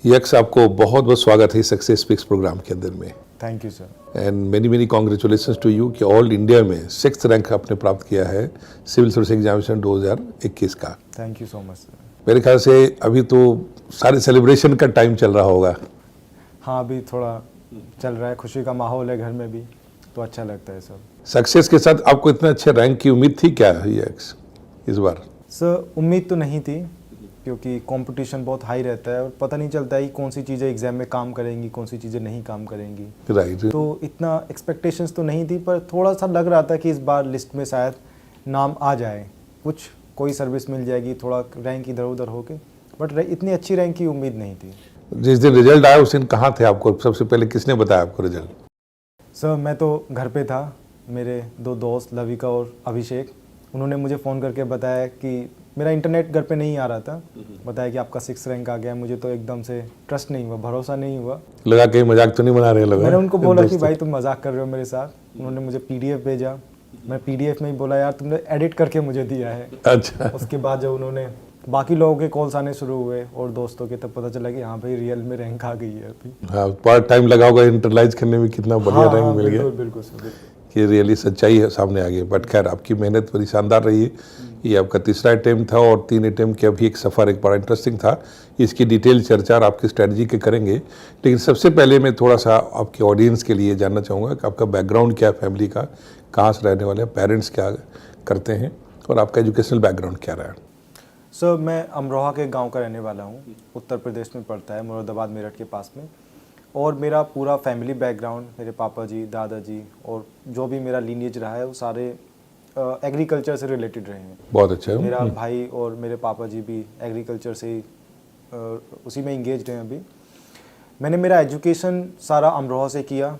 X, आपको बहुत बहुत स्वागत है सक्सेस स्पीक्स प्रोग्राम के अंदर में। Thank you sir. And many many congratulations to you कि ऑल इंडिया में 6th रैंक आपने प्राप्त किया है सिविल सर्विस एग्जामिनेशन 2021 का। Thank you so much sir. मेरे ख्याल से अभी तो सारे सेलिब्रेशन का टाइम चल रहा होगा। हाँ, अभी थोड़ा चल रहा है, खुशी का माहौल है घर में भी, तो अच्छा लगता है सर। सक्सेस के साथ आपको इतना अच्छे रैंक की उम्मीद थी क्या यक्स इस बार? सर उम्मीद तो नहीं थी, क्योंकि कंपटीशन बहुत हाई रहता है और पता नहीं चलता है कि कौन सी चीज़ें एग्जाम में काम करेंगी, कौन सी चीज़ें नहीं काम करेंगी। राइट। तो इतना एक्सपेक्टेशंस तो नहीं थी, पर थोड़ा सा लग रहा था कि इस बार लिस्ट में शायद नाम आ जाए, कोई सर्विस मिल जाएगी, थोड़ा रैंक इधर उधर होके, बट इतनी अच्छी रैंक की उम्मीद नहीं थी। जिस दिन रिजल्ट आया उस दिन कहाँ थे आपको? सबसे पहले किसने बताया आपको रिजल्ट? सर मैं तो घर पे था, मेरे दो दोस्त लविका और अभिषेक, उन्होंने मुझे फ़ोन करके बताया कि मेरा इंटरनेट घर पे नहीं आ रहा था, बताया कि आपका 6th रैंक आ गया। मुझे तो एकदम से ट्रस्ट नहीं हुआ, भरोसा नहीं हुआ। लगा कहीं मजाक तो नहीं बना रहे लोग? मैंने उनको बोला कि भाई तुम मजाक कर रहे हो मेरे साथ। उन्होंने मुझे PDF भेजा, मैं PDF में ही बोला यार तुमने एडिट करके मुझे दिया है। अच्छा। उसके बाद जब उन्होंने बाकी लोगों के कॉल्स आने शुरू हुए और दोस्तों के, तब पता चला कि हाँ भाई रियल में रैंक आ गई है अभी। हाँ, पार्ट टाइम लगा होगा इंटरलाइज करने में, कितना बढ़िया रैंक मिल गया। बिल्कुल सर, बिल्कुल। कि रियली सच्चाई है सामने आ गई। बट खैर आपकी मेहनत बड़ी शानदार रही है। ये आपका तीसरा अटेम्प्ट था और 3 अटेम्प्ट के अभी एक सफ़र एक बड़ा इंटरेस्टिंग था। इसकी डिटेल चर्चा और आपकी स्ट्रेटजी के करेंगे, लेकिन सबसे पहले मैं थोड़ा सा आपके ऑडियंस के लिए जानना चाहूँगा कि आपका बैकग्राउंड क्या है, फैमिली का, कहाँ से रहने वाले हैं, पेरेंट्स क्या करते हैं और आपका एजुकेशनल बैकग्राउंड क्या रहा है? सर मैं अमरोहा के गांव का रहने वाला हूं, उत्तर प्रदेश में पड़ता है, मुरादाबाद मेरठ के पास में। और मेरा पूरा फैमिली बैकग्राउंड, मेरे पापा जी, दादाजी और जो भी मेरा लीनिएज रहा है वो सारे एग्रीकल्चर से रिलेटेड रहे हैं। बहुत अच्छा। मेरा भाई और मेरे पापा जी भी एग्रीकल्चर से ही उसी में इंगेज हैं अभी। मैंने मेरा एजुकेशन सारा अमरोहा से किया।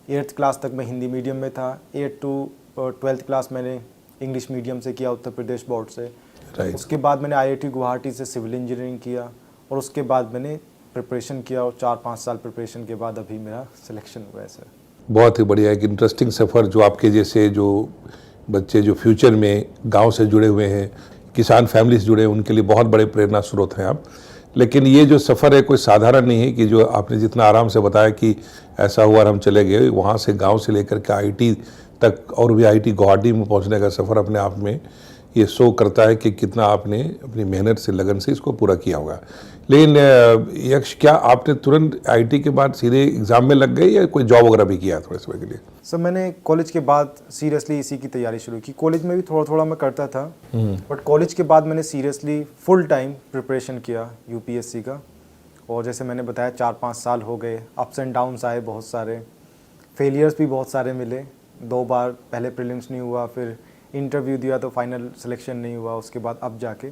8th क्लास तक मैं हिंदी मीडियम में था। 8 to 12th क्लास मैंने इंग्लिश मीडियम से किया, उत्तर प्रदेश बोर्ड से। उसके बाद मैंने IIT गुवाहाटी से सिविल इंजीनियरिंग किया और उसके बाद मैंने प्रिपरेशन किया और 4-5 साल प्रिपरेशन के बाद अभी मेरा सिलेक्शन हुआ है सर। बहुत ही बढ़िया, एक इंटरेस्टिंग सफ़र। जो आपके जैसे जो बच्चे जो फ्यूचर में गांव से जुड़े हुए हैं, किसान फैमिली से जुड़े हैं, उनके लिए बहुत बड़े प्रेरणा स्रोत हैं आप। लेकिन ये जो सफ़र है कोई साधारण नहीं है कि जो आपने जितना आराम से बताया कि ऐसा हुआ और हम चले गए, वहाँ से गाँव से लेकर के IIT तक और भी IIT गुवाहाटी में पहुँचने का सफ़र अपने आप में ये शो करता है कि कितना आपने अपनी मेहनत से, लगन से इसको पूरा किया होगा। लेकिन यक्ष, क्या आपने तुरंत IIT के बाद सीधे एग्ज़ाम में लग गए या कोई जॉब वगैरह भी किया थोड़े समय के लिए? सर मैंने कॉलेज के बाद सीरियसली इसी की तैयारी शुरू की। कॉलेज में भी थोड़ा थोड़ा मैं करता था, बट कॉलेज के बाद मैंने सीरियसली फुल टाइम प्रिपरेशन किया UPSC का। और जैसे मैंने बताया 4-5 साल हो गए, अप्स एंड डाउन्स आए, बहुत सारे फेलियर्स भी बहुत सारे मिले। 2 बार पहले प्रीलिम्स नहीं हुआ, फिर इंटरव्यू दिया तो फाइनल सिलेक्शन नहीं हुआ, उसके बाद अब जाके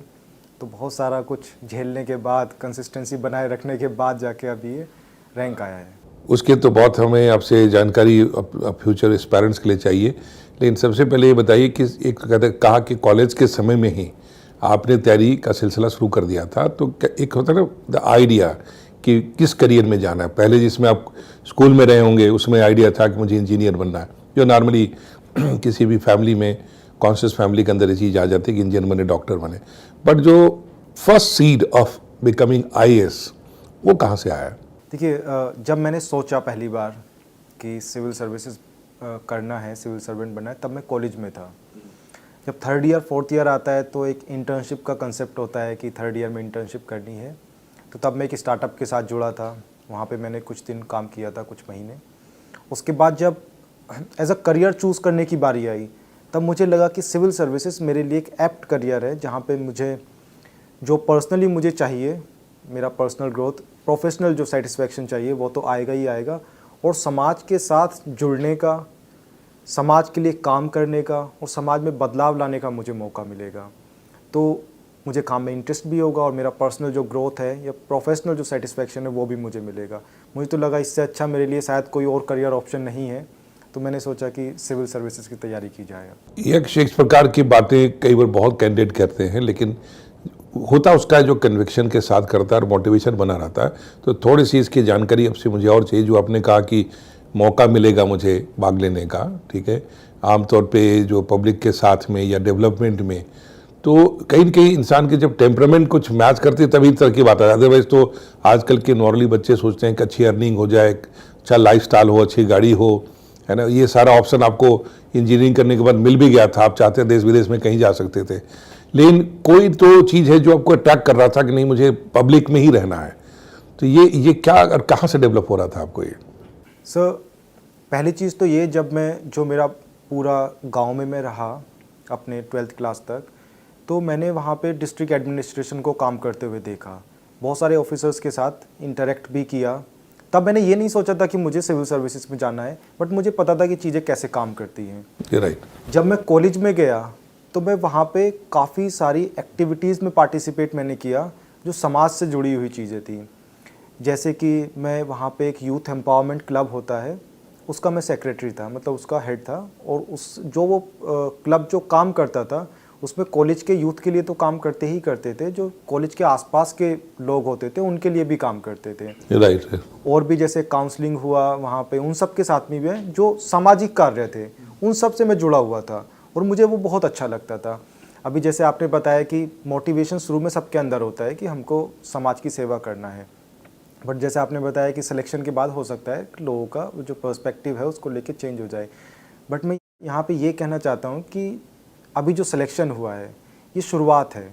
तो बहुत सारा कुछ झेलने के बाद, कंसिस्टेंसी बनाए रखने के बाद जाके अभी ये रैंक आया है। उसके तो बहुत हमें आपसे जानकारी फ्यूचर पेरेंट्स के लिए चाहिए। लेकिन सबसे पहले ये बताइए कि एक कहा कि कॉलेज के समय में ही आपने तैयारी का सिलसिला शुरू कर दिया था, तो एक होता है ना द आइडिया कि किस करियर में जाना है। पहले जिसमें आप स्कूल में रहे होंगे उसमें आइडिया था कि मुझे इंजीनियर बनना है, जो नॉर्मली किसी भी फैमिली में, कॉन्शियस फैमिली के अंदर ये चीज़ आ जाती है कि इंजीनियर बने, डॉक्टर बने। बट जो first seed of becoming IAS वो कहाँ से आया? देखिए, जब मैंने सोचा पहली बार कि सिविल सर्विसेज करना है, सिविल सर्वेंट बनना है, तब मैं कॉलेज में था। जब 3rd ईयर 4th ईयर आता है तो एक इंटर्नशिप का कंसेप्ट होता है कि 3rd ईयर में इंटर्नशिप करनी है। तो तब मैं एक स्टार्टअप के साथ जुड़ा था, वहाँ पे मैंने कुछ दिन काम किया था, कुछ महीने। उसके बाद जब एज अ करियर चूज़ करने की बारी आई, तब मुझे लगा कि सिविल सर्विसेज मेरे लिए एक एप्ट करियर है, जहाँ पे मुझे जो पर्सनली मुझे चाहिए, मेरा पर्सनल ग्रोथ, प्रोफेशनल जो सेटिस्फैक्शन चाहिए वो तो आएगा ही आएगा, और समाज के साथ जुड़ने का, समाज के लिए काम करने का और समाज में बदलाव लाने का मुझे मौका मिलेगा। तो मुझे काम में इंटरेस्ट भी होगा और मेरा पर्सनल जो ग्रोथ है या प्रोफेशनल जो सेटिस्फैक्शन है वो भी मुझे मिलेगा। मुझे तो लगा इससे अच्छा मेरे लिए शायद कोई और करियर ऑप्शन नहीं है, तो मैंने सोचा कि सिविल सर्विसेज की तैयारी की जाए। एक प्रकार की बातें कई बार बहुत कैंडिडेट करते हैं, लेकिन होता उसका जो कन्विक्शन के साथ करता है और मोटिवेशन बना रहता है। तो थोड़ी सी इसकी जानकारी आपसे मुझे और चाहिए। जो आपने कहा कि मौका मिलेगा मुझे भाग लेने का, ठीक है, आमतौर पे जो पब्लिक के साथ में या डेवलपमेंट में, तो कहीं न कहीं इंसान के जब टेम्परामेंट कुछ मैच करते हैं तभी तरह की बात है। अदरवाइज़ तो आजकल के नॉर्मली बच्चे सोचते हैं कि अच्छी अर्निंग हो जाए, अच्छा लाइफ़स्टाइल हो, अच्छी गाड़ी हो, है ना? ये सारा ऑप्शन आपको इंजीनियरिंग करने के बाद मिल भी गया था, आप चाहते देश-विदेश में कहीं जा सकते थे। लेकिन कोई तो चीज़ है जो आपको अट्रैक्ट कर रहा था कि नहीं मुझे पब्लिक में ही रहना है। तो ये क्या और कहाँ से डेवलप हो रहा था आपको ये? सर, पहली चीज़ तो ये, जब मैं जो मेरा पूरा गांव में मैं रहा अपने 12th क्लास तक, तो मैंने वहाँ पे डिस्ट्रिक्ट एडमिनिस्ट्रेशन को काम करते हुए देखा, बहुत सारे ऑफिसर्स के साथ इंटरेक्ट भी किया। तब मैंने ये नहीं सोचा था कि मुझे सिविल सर्विसेज में जाना है, बट मुझे पता था कि चीज़ें कैसे काम करती हैं। राइट। जब मैं कॉलेज में गया तो मैं वहाँ पे काफ़ी सारी एक्टिविटीज़ में पार्टिसिपेट मैंने किया जो समाज से जुड़ी हुई चीज़ें थी। जैसे कि मैं वहाँ पे एक यूथ एम्पावरमेंट क्लब होता है, उसका मैं सेक्रेटरी था, मतलब उसका हेड था। और उस जो वो क्लब जो काम करता था उसमें कॉलेज के यूथ के लिए तो काम करते ही करते थे, जो कॉलेज के आसपास के लोग होते थे उनके लिए भी काम करते थे। राइट। और भी जैसे काउंसलिंग हुआ वहाँ पे, उन सब के साथ में भी जो सामाजिक कार्य थे उन सब से मैं जुड़ा हुआ था और मुझे वो बहुत अच्छा लगता था। अभी जैसे आपने बताया कि मोटिवेशन शुरू में सबके अंदर होता है कि हमको समाज की सेवा करना है, बट जैसे आपने बताया कि सिलेक्शन के बाद हो सकता है कि लोगों का जो पर्सपेक्टिव है उसको लेके चेंज हो जाए। बट मैं यहाँ पे ये कहना चाहता हूँ कि अभी जो सिलेक्शन हुआ है ये शुरुआत है,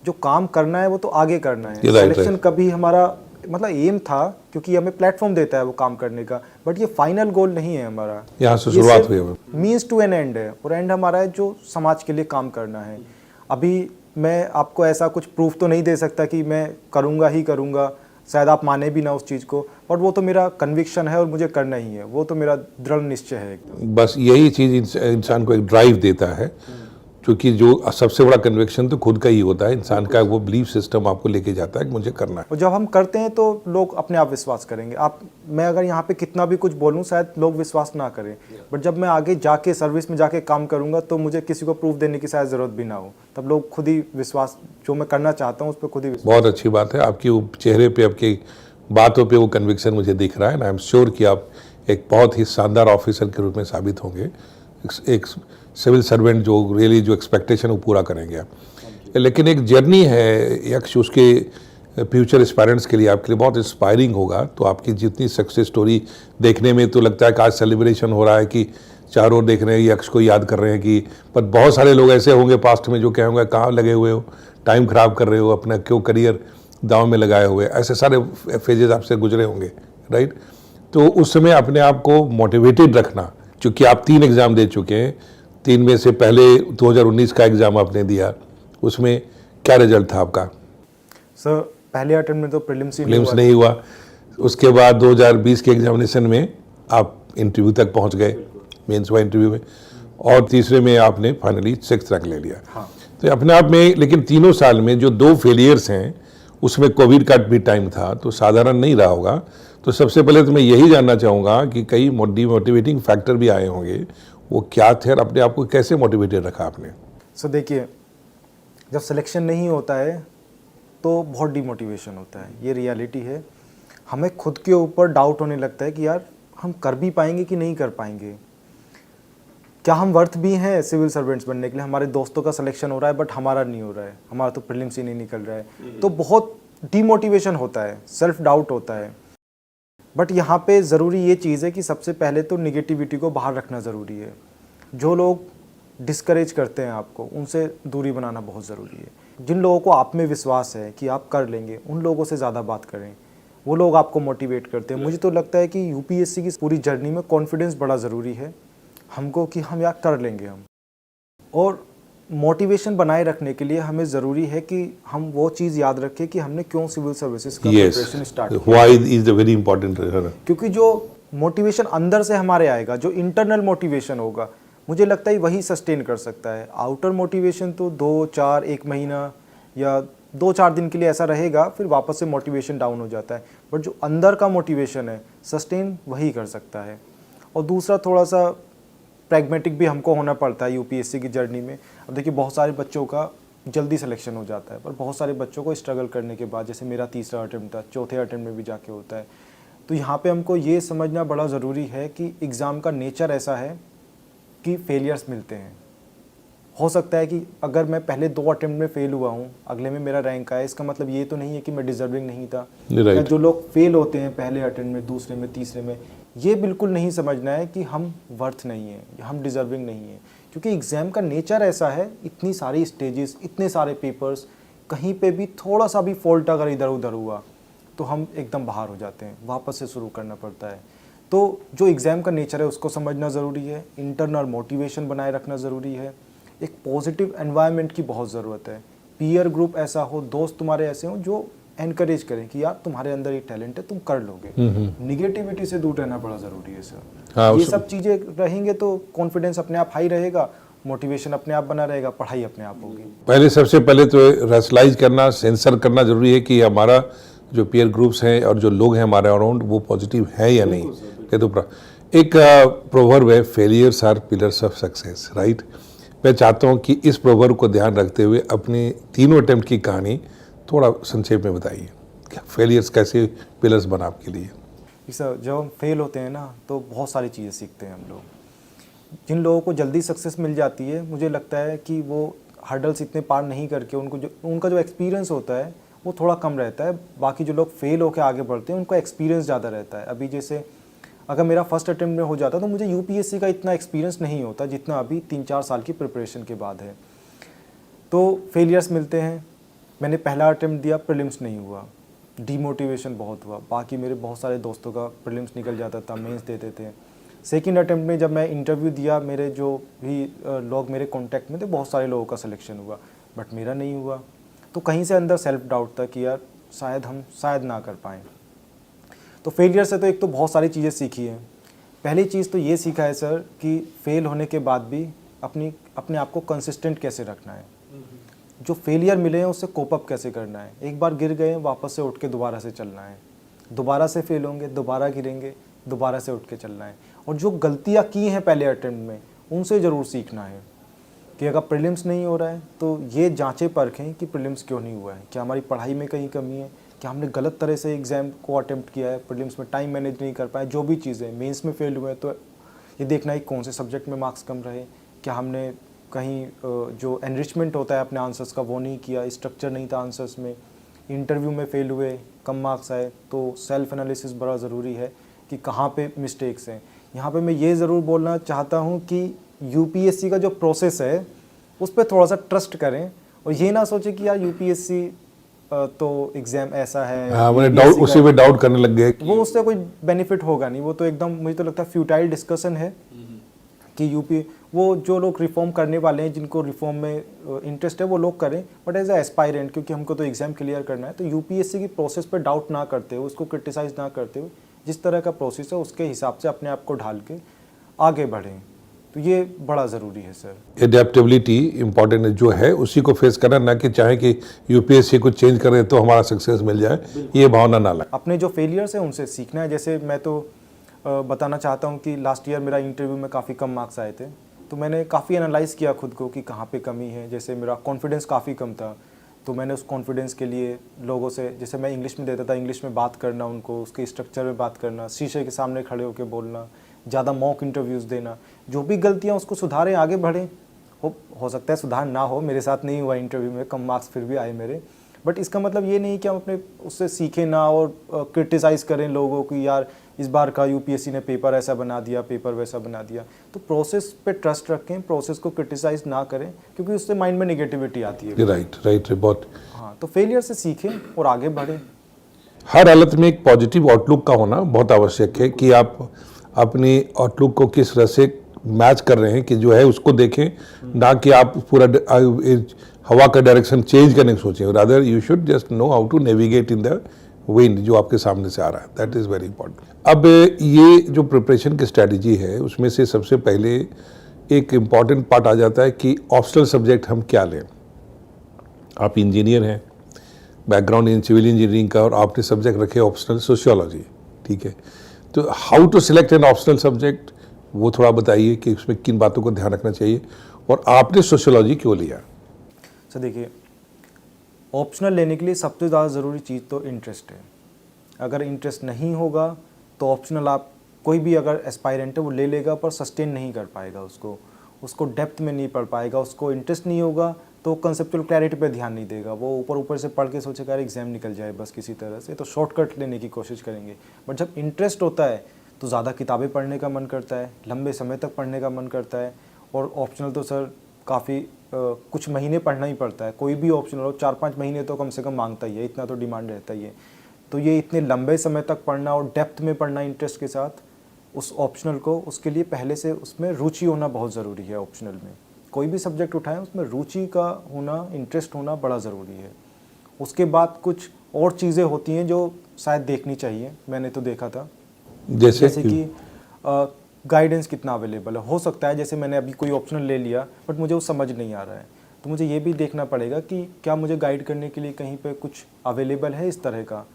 जो काम करना है वो तो आगे करना है। सिलेक्शन कभी हमारा मतलब एम था, क्योंकि हमें प्लेटफॉर्म देता है वो काम करने का, बट ये फाइनल गोल नहीं है हमारा। यहाँ से शुरुआत हुई है, मीन्स टू एन एंड है, और एंड हमारा है जो समाज के लिए काम करना है। अभी मैं आपको ऐसा कुछ प्रूफ तो नहीं दे सकता कि मैं करूँगा ही करूँगा, शायद आप माने भी ना उस चीज़ को, बट वो तो मेरा कन्विक्शन है और मुझे करना ही है, वो तो मेरा दृढ़ निश्चय है एकदम। बस यही चीज़ इंसान को एक ड्राइव देता है, क्योंकि जो सबसे बड़ा कन्विक्शन तो खुद का ही होता है, इंसान का वो बिलीफ सिस्टम आपको लेके जाता है कि मुझे करना है। और जब हम करते हैं तो लोग अपने आप विश्वास करेंगे। मैं अगर यहाँ पे कितना भी कुछ बोलूँ शायद लोग विश्वास ना करें, बट जब मैं आगे जाके सर्विस में जाके काम करूँगा तो मुझे किसी को प्रूफ देने की शायद ज़रूरत भी ना हो, तब लोग खुद ही विश्वास, जो मैं करना चाहता हूँ उस पर खुद ही विश्वास। बहुत अच्छी बात है, आपकी वो चेहरे पे, आपकी बातों पे वो कन्विक्शन मुझे दिख रहा है ना। आई एम श्योर कि आप एक बहुत ही शानदार ऑफिसर के रूप में साबित होंगे, एक सिविल सर्वेंट जो रियली जो एक्सपेक्टेशन वो पूरा करेंगे आप। लेकिन एक जर्नी है यक्ष, उसके फ्यूचर एस्पायरेंट्स के लिए आपके लिए बहुत इंस्पायरिंग होगा। तो आपकी जितनी सक्सेस स्टोरी देखने में तो लगता है कि आज सेलिब्रेशन हो रहा है कि चारों ओर देख रहे हैं, यक्ष को याद कर रहे हैं कि, पर बहुत सारे लोग ऐसे होंगे पास्ट में जो कहेंगे कहाँ लगे हुए हो, टाइम खराब कर रहे हो, अपना क्यों करियर दांव में लगाए हुए। ऐसे सारे फेजेस आपसे गुजरे होंगे, राइट। तो उस समय अपने आप को मोटिवेटेड रखना, क्योंकि आप 3 एग्ज़ाम दे चुके हैं, 3 में से पहले 2019 का एग्ज़ाम आपने दिया, उसमें क्या रिजल्ट था आपका? सर, पहले अटेम्प्ट में तो प्रीलिम्स नहीं हुआ। उसके बाद 2020 के एग्जामिनेशन में आप इंटरव्यू तक पहुंच गए, मेंस हुआ इंटरव्यू में, और तीसरे में आपने फाइनली 6th रैंक ले लिया। हाँ। तो अपने आप में, लेकिन तीनों साल में जो 2 फेलियर्स हैं उसमें कोविड का भी टाइम था, तो साधारण नहीं रहा होगा। तो सबसे पहले तो मैं यही जानना चाहूँगा कि कई डिमोटिवेटिंग फैक्टर भी आए होंगे, वो क्या थे और अपने आप को कैसे मोटिवेटेड रखा आपने? सो देखिए, जब सिलेक्शन नहीं होता है तो बहुत डिमोटिवेशन होता है, ये रियलिटी है। हमें खुद के ऊपर डाउट होने लगता है कि यार हम कर भी पाएंगे कि नहीं कर पाएंगे, क्या हम वर्थ भी हैं सिविल सर्वेंट्स बनने के लिए। हमारे दोस्तों का सिलेक्शन हो रहा है बट हमारा नहीं हो रहा है, हमारा तो प्रीलिम्स ही नहीं निकल रहा है, तो बहुत डिमोटिवेशन होता है, सेल्फ डाउट होता है। बट यहाँ पे ज़रूरी ये चीज़ है कि सबसे पहले तो निगेटिविटी को बाहर रखना ज़रूरी है। जो लोग डिस्करेज करते हैं आपको, उनसे दूरी बनाना बहुत ज़रूरी है। जिन लोगों को आप में विश्वास है कि आप कर लेंगे, उन लोगों से ज़्यादा बात करें, वो लोग आपको मोटिवेट करते हैं। मुझे तो लगता है कि यूपीएससी की पूरी जर्नी में कॉन्फिडेंस बड़ा ज़रूरी है हमको, कि हम यार कर लेंगे हम। और मोटिवेशन बनाए रखने के लिए हमें ज़रूरी है कि हम वो चीज़ याद रखें कि हमने क्यों सिविल सर्विसेज का प्रिपरेशन स्टार्ट किया। Why is the very important. क्योंकि जो मोटिवेशन अंदर से हमारे आएगा, जो इंटरनल मोटिवेशन होगा, मुझे लगता है वही सस्टेन कर सकता है। आउटर मोटिवेशन तो 2-4 1 महीना या 2-4 दिन के लिए ऐसा रहेगा, फिर वापस से मोटिवेशन डाउन हो जाता है। बट जो अंदर का मोटिवेशन है, सस्टेन वही कर सकता है। और दूसरा, थोड़ा सा प्रैग्मेटिक भी हमको होना पड़ता है यूपीएससी की जर्नी में। अब देखिए, बहुत सारे बच्चों का जल्दी सिलेक्शन हो जाता है, पर बहुत सारे बच्चों को स्ट्रगल करने के बाद, जैसे मेरा तीसरा अटेम्प्ट था, चौथे अटेम्प्ट में भी जाके होता है। तो यहाँ पे हमको ये समझना बड़ा ज़रूरी है कि एग्ज़ाम का नेचर ऐसा है कि फेलियर्स मिलते हैं, हो सकता है कि अगर मैं पहले 2 अटेम्प्ट में फेल हुआ हूँ, अगले में मेरा रैंक आया, इसका मतलब ये तो नहीं है कि मैं डिजर्विंग नहीं था। Right. या जो लोग फेल होते हैं पहले अटेम्प्ट में, दूसरे में, तीसरे में, ये बिल्कुल नहीं समझना है कि हम वर्थ नहीं है, हम डिजर्विंग नहीं है, क्योंकि एग्ज़ाम का नेचर ऐसा है, इतनी सारी स्टेजेस, इतने सारे पेपर्स, कहीं पे भी थोड़ा सा भी फॉल्ट अगर इधर उधर हुआ तो हम एकदम बाहर हो जाते हैं, वापस से शुरू करना पड़ता है। तो जो एग्ज़ाम का नेचर है उसको समझना ज़रूरी है, इंटरनल मोटिवेशन बनाए रखना ज़रूरी है, एक पॉजिटिव एनवायरनमेंट की बहुत ज़रूरत है, पीयर ग्रुप ऐसा हो, दोस्त तुम्हारे ऐसे हों जो एनकरेज करें कि यार तुम्हारे अंदर ये टैलेंट है, तुम कर लोगे। निगेटिविटी से दूर रहना बड़ा ज़रूरी है सर। हाँ, ये सब चीज़ें रहेंगे तो कॉन्फिडेंस अपने आप हाई रहेगा, मोटिवेशन अपने आप बना रहेगा, पढ़ाई अपने आप होगी। पहले सबसे पहले तो रैशनलाइज करना, सेंसर करना जरूरी है कि हमारा जो पीयर ग्रुप्स हैं और जो लोग हैं हमारे अराउंड वो पॉजिटिव है या नहीं। ये तो एक प्रोवर्ब है, failures are pillars of success, right. मैं चाहता हूँ कि इस प्रोवर्ब को ध्यान रखते हुए अपनी तीनों अटेम्प्ट की कहानी थोड़ा संक्षेप में बताइए, फेलियर्स कैसे पिलर्स बना आपके लिए। सर जब हम फेल होते हैं ना तो बहुत सारी चीज़ें सीखते हैं हम लोग। जिन लोगों को जल्दी सक्सेस मिल जाती है, मुझे लगता है कि वो हर्डल्स इतने पार नहीं करके उनका जो एक्सपीरियंस होता है वो थोड़ा कम रहता है। बाकी जो लोग फेल होकर आगे बढ़ते हैं उनका एक्सपीरियंस ज़्यादा रहता है। अभी जैसे अगर मेरा फर्स्ट अटेम्प्ट में हो जाता तो मुझे यूपीएससी का इतना एक्सपीरियंस नहीं होता जितना अभी 3-4 साल की प्रिपरेशन के बाद है। तो फेलियर्स मिलते हैं। मैंने पहला अटेम्प्ट दिया, प्रीलिम्स नहीं हुआ, डीमोटिवेशन बहुत हुआ। बाकी मेरे बहुत सारे दोस्तों का प्रीलिम्स निकल जाता था, मेंस देते थे। सेकंड अटेम्प्ट में जब मैं इंटरव्यू दिया, मेरे जो भी लोग मेरे कांटेक्ट में थे, बहुत सारे लोगों का सिलेक्शन हुआ, बट मेरा नहीं हुआ। तो कहीं से अंदर सेल्फ डाउट था कि यार शायद ना कर पाएँ। तो फेलियर से तो एक तो बहुत सारी चीज़ें सीखी हैं। पहली चीज़ तो ये सीखा है सर कि फेल होने के बाद भी अपने आप को कंसिस्टेंट कैसे रखना है। जो फेलियर मिले हैं उससे कोप अप कैसे करना है। एक बार गिर गए, वापस से उठ के दोबारा से चलना है। दोबारा से फेल होंगे, दोबारा गिरेंगे, दोबारा से उठ के चलना है। और जो गलतियाँ की हैं पहले अटेम्प्ट में, उनसे ज़रूर सीखना है कि अगर प्रीलिम्स नहीं हो रहा है तो ये जांचें परखें कि प्रीलिम्स क्यों नहीं हुआ है। क्या हमारी पढ़ाई में कहीं कमी है, क्या हमने गलत तरह से एग्ज़ाम को अटेम्प्ट किया है, प्रीलिम्स में टाइम मैनेज नहीं कर पाए, जो भी चीज़ें। मेंस में फेल हुए तो ये देखना है कौन से सब्जेक्ट में मार्क्स कम रहे, क्या हमने कहीं जो एनरिचमेंट होता है अपने आंसर्स का वो नहीं किया, स्ट्रक्चर नहीं था आंसर्स में। इंटरव्यू में फेल हुए, कम मार्क्स आए, तो सेल्फ एनालिसिस बड़ा ज़रूरी है कि कहाँ पे मिस्टेक्स हैं। यहाँ पे मैं ये ज़रूर बोलना चाहता हूँ कि यूपीएससी का जो प्रोसेस है उस पर थोड़ा सा ट्रस्ट करें और ये ना सोचें कि यार यूपीएससी तो एग्ज़ाम ऐसा है। हाँ, मैंने डाउट उसी पे डाउट करने लग गए। वो उससे कोई बेनिफिट होगा नहीं। वो तो एकदम मुझे तो लगता है फ्यूटाइल डिस्कशन है कि वो जो लोग रिफॉर्म करने वाले हैं, जिनको रिफॉर्म में इंटरेस्ट है, वो लोग करें, बट एज ए एस्पायरेंट, क्योंकि हमको तो एग्ज़ाम क्लियर करना है। तो यूपीएससी की प्रोसेस पे डाउट ना करते हुए, उसको क्रिटिसाइज़ ना करते हुए, जिस तरह का प्रोसेस है उसके हिसाब से अपने आप को ढाल के आगे बढ़ें। तो ये बड़ा ज़रूरी है सर। एडेप्टेबिलिटी इंपॉर्टेंट जो है उसी को फेस करना, ना कि चाहे कि यूपीएससी को चेंज करें तो हमारा सक्सेस मिल जाए, ये भावना ना लगे। अपने जो फेलियर्स हैं उनसे सीखना है। जैसे मैं तो बताना चाहता हूँ कि लास्ट ईयर मेरा इंटरव्यू में काफ़ी कम मार्क्स आए थे, तो मैंने काफ़ी एनालाइज़ किया खुद को कि कहाँ पे कमी है। जैसे मेरा कॉन्फिडेंस काफ़ी कम था, तो मैंने उस कॉन्फिडेंस के लिए लोगों से, जैसे मैं इंग्लिश में देता था, इंग्लिश में बात करना, उनको उसके स्ट्रक्चर में बात करना, शीशे के सामने खड़े होकर बोलना, ज़्यादा मॉक इंटरव्यूज़ देना, जो भी गलतियाँ उसको सुधारें, आगे बढ़ें। हो सकता है सुधार ना हो, मेरे साथ नहीं हुआ इंटरव्यू में, कम मार्क्स फिर भी आए मेरे, बट इसका मतलब ये नहीं कि हम अपने उससे सीखें ना और क्रिटिसाइज़ करें लोगों की, यार इस बार का यूपीएससी ने पेपर ऐसा बना दिया, पेपर वैसा बना दिया। तो प्रोसेस पे ट्रस्ट रखें, प्रोसेस को क्रिटिसाइज़ ना करें, क्योंकि उससे माइंड में नेगेटिविटी आती है। राइट बहुत। हाँ, तो फेलियर से सीखें और आगे बढ़ें। हर हालत में एक पॉजिटिव आउटलुक का होना बहुत आवश्यक है कि आप अपनी आउटलुक को किस तरह से मैच कर रहे हैं कि जो है उसको देखें, ना कि आप पूरा हवा का डायरेक्शन चेंज करने की सोचें। Rather you should just know how to navigate in the wind जो आपके सामने से आ रहा है। That is very important. अब ये जो प्रिपरेशन की स्ट्रैटेजी है उसमें से सबसे पहले एक इम्पॉर्टेंट पार्ट आ जाता है कि ऑप्शनल सब्जेक्ट हम क्या लें। आप इंजीनियर हैं, बैकग्राउंड इन सिविल इंजीनियरिंग का, और आपने सब्जेक्ट रखे ऑप्शनल सोशियोलॉजी, ठीक है। तो how to select an optional subject, वो थोड़ा बताइए कि उसमें किन बातों को ध्यान रखना चाहिए, और आपने सोशियोलॉजी क्यों लिया। सर देखिए, ऑप्शनल लेने के लिए सबसे ज़्यादा ज़रूरी चीज़ तो इंटरेस्ट है। अगर इंटरेस्ट नहीं होगा तो ऑप्शनल आप कोई भी अगर एस्पायरेंट है वो ले लेगा पर सस्टेन नहीं कर पाएगा उसको। उसको डेप्थ में नहीं पढ़ पाएगा, उसको इंटरेस्ट नहीं होगा तो कंसेप्चुअल क्लैरिटी पे ध्यान नहीं देगा, वो ऊपर ऊपर से पढ़ के सोचेगा यार एग्जाम निकल जाए बस किसी तरह से, तो शॉर्टकट लेने की कोशिश करेंगे। बट जब इंटरेस्ट होता है तो ज़्यादा किताबें पढ़ने का मन करता है, लंबे समय तक पढ़ने का मन करता है। और ऑप्शनल तो सर काफ़ी कुछ महीने पढ़ना ही पड़ता है, कोई भी ऑप्शनल हो 4-5 महीने तो कम से कम मांगता ही है, इतना तो डिमांड रहता ही है। तो ये इतने लंबे समय तक पढ़ना और डेप्थ में पढ़ना इंटरेस्ट के साथ उस ऑप्शनल को, उसके लिए पहले से उसमें रुचि होना बहुत ज़रूरी है। ऑप्शनल में कोई भी सब्जेक्ट उठाएं उसमें रुचि का होना, इंटरेस्ट होना बड़ा ज़रूरी है। उसके बाद कुछ और चीज़ें होती हैं जो शायद देखनी चाहिए, मैंने तो देखा था, जैसे कि गाइडेंस कितना अवेलेबल है। हो सकता है जैसे मैंने अभी कोई ऑप्शनल ले लिया बट मुझे वो समझ नहीं आ रहा है, तो मुझे ये भी देखना पड़ेगा कि क्या मुझे गाइड करने के लिए कहीं पे कुछ अवेलेबल है इस तरह का,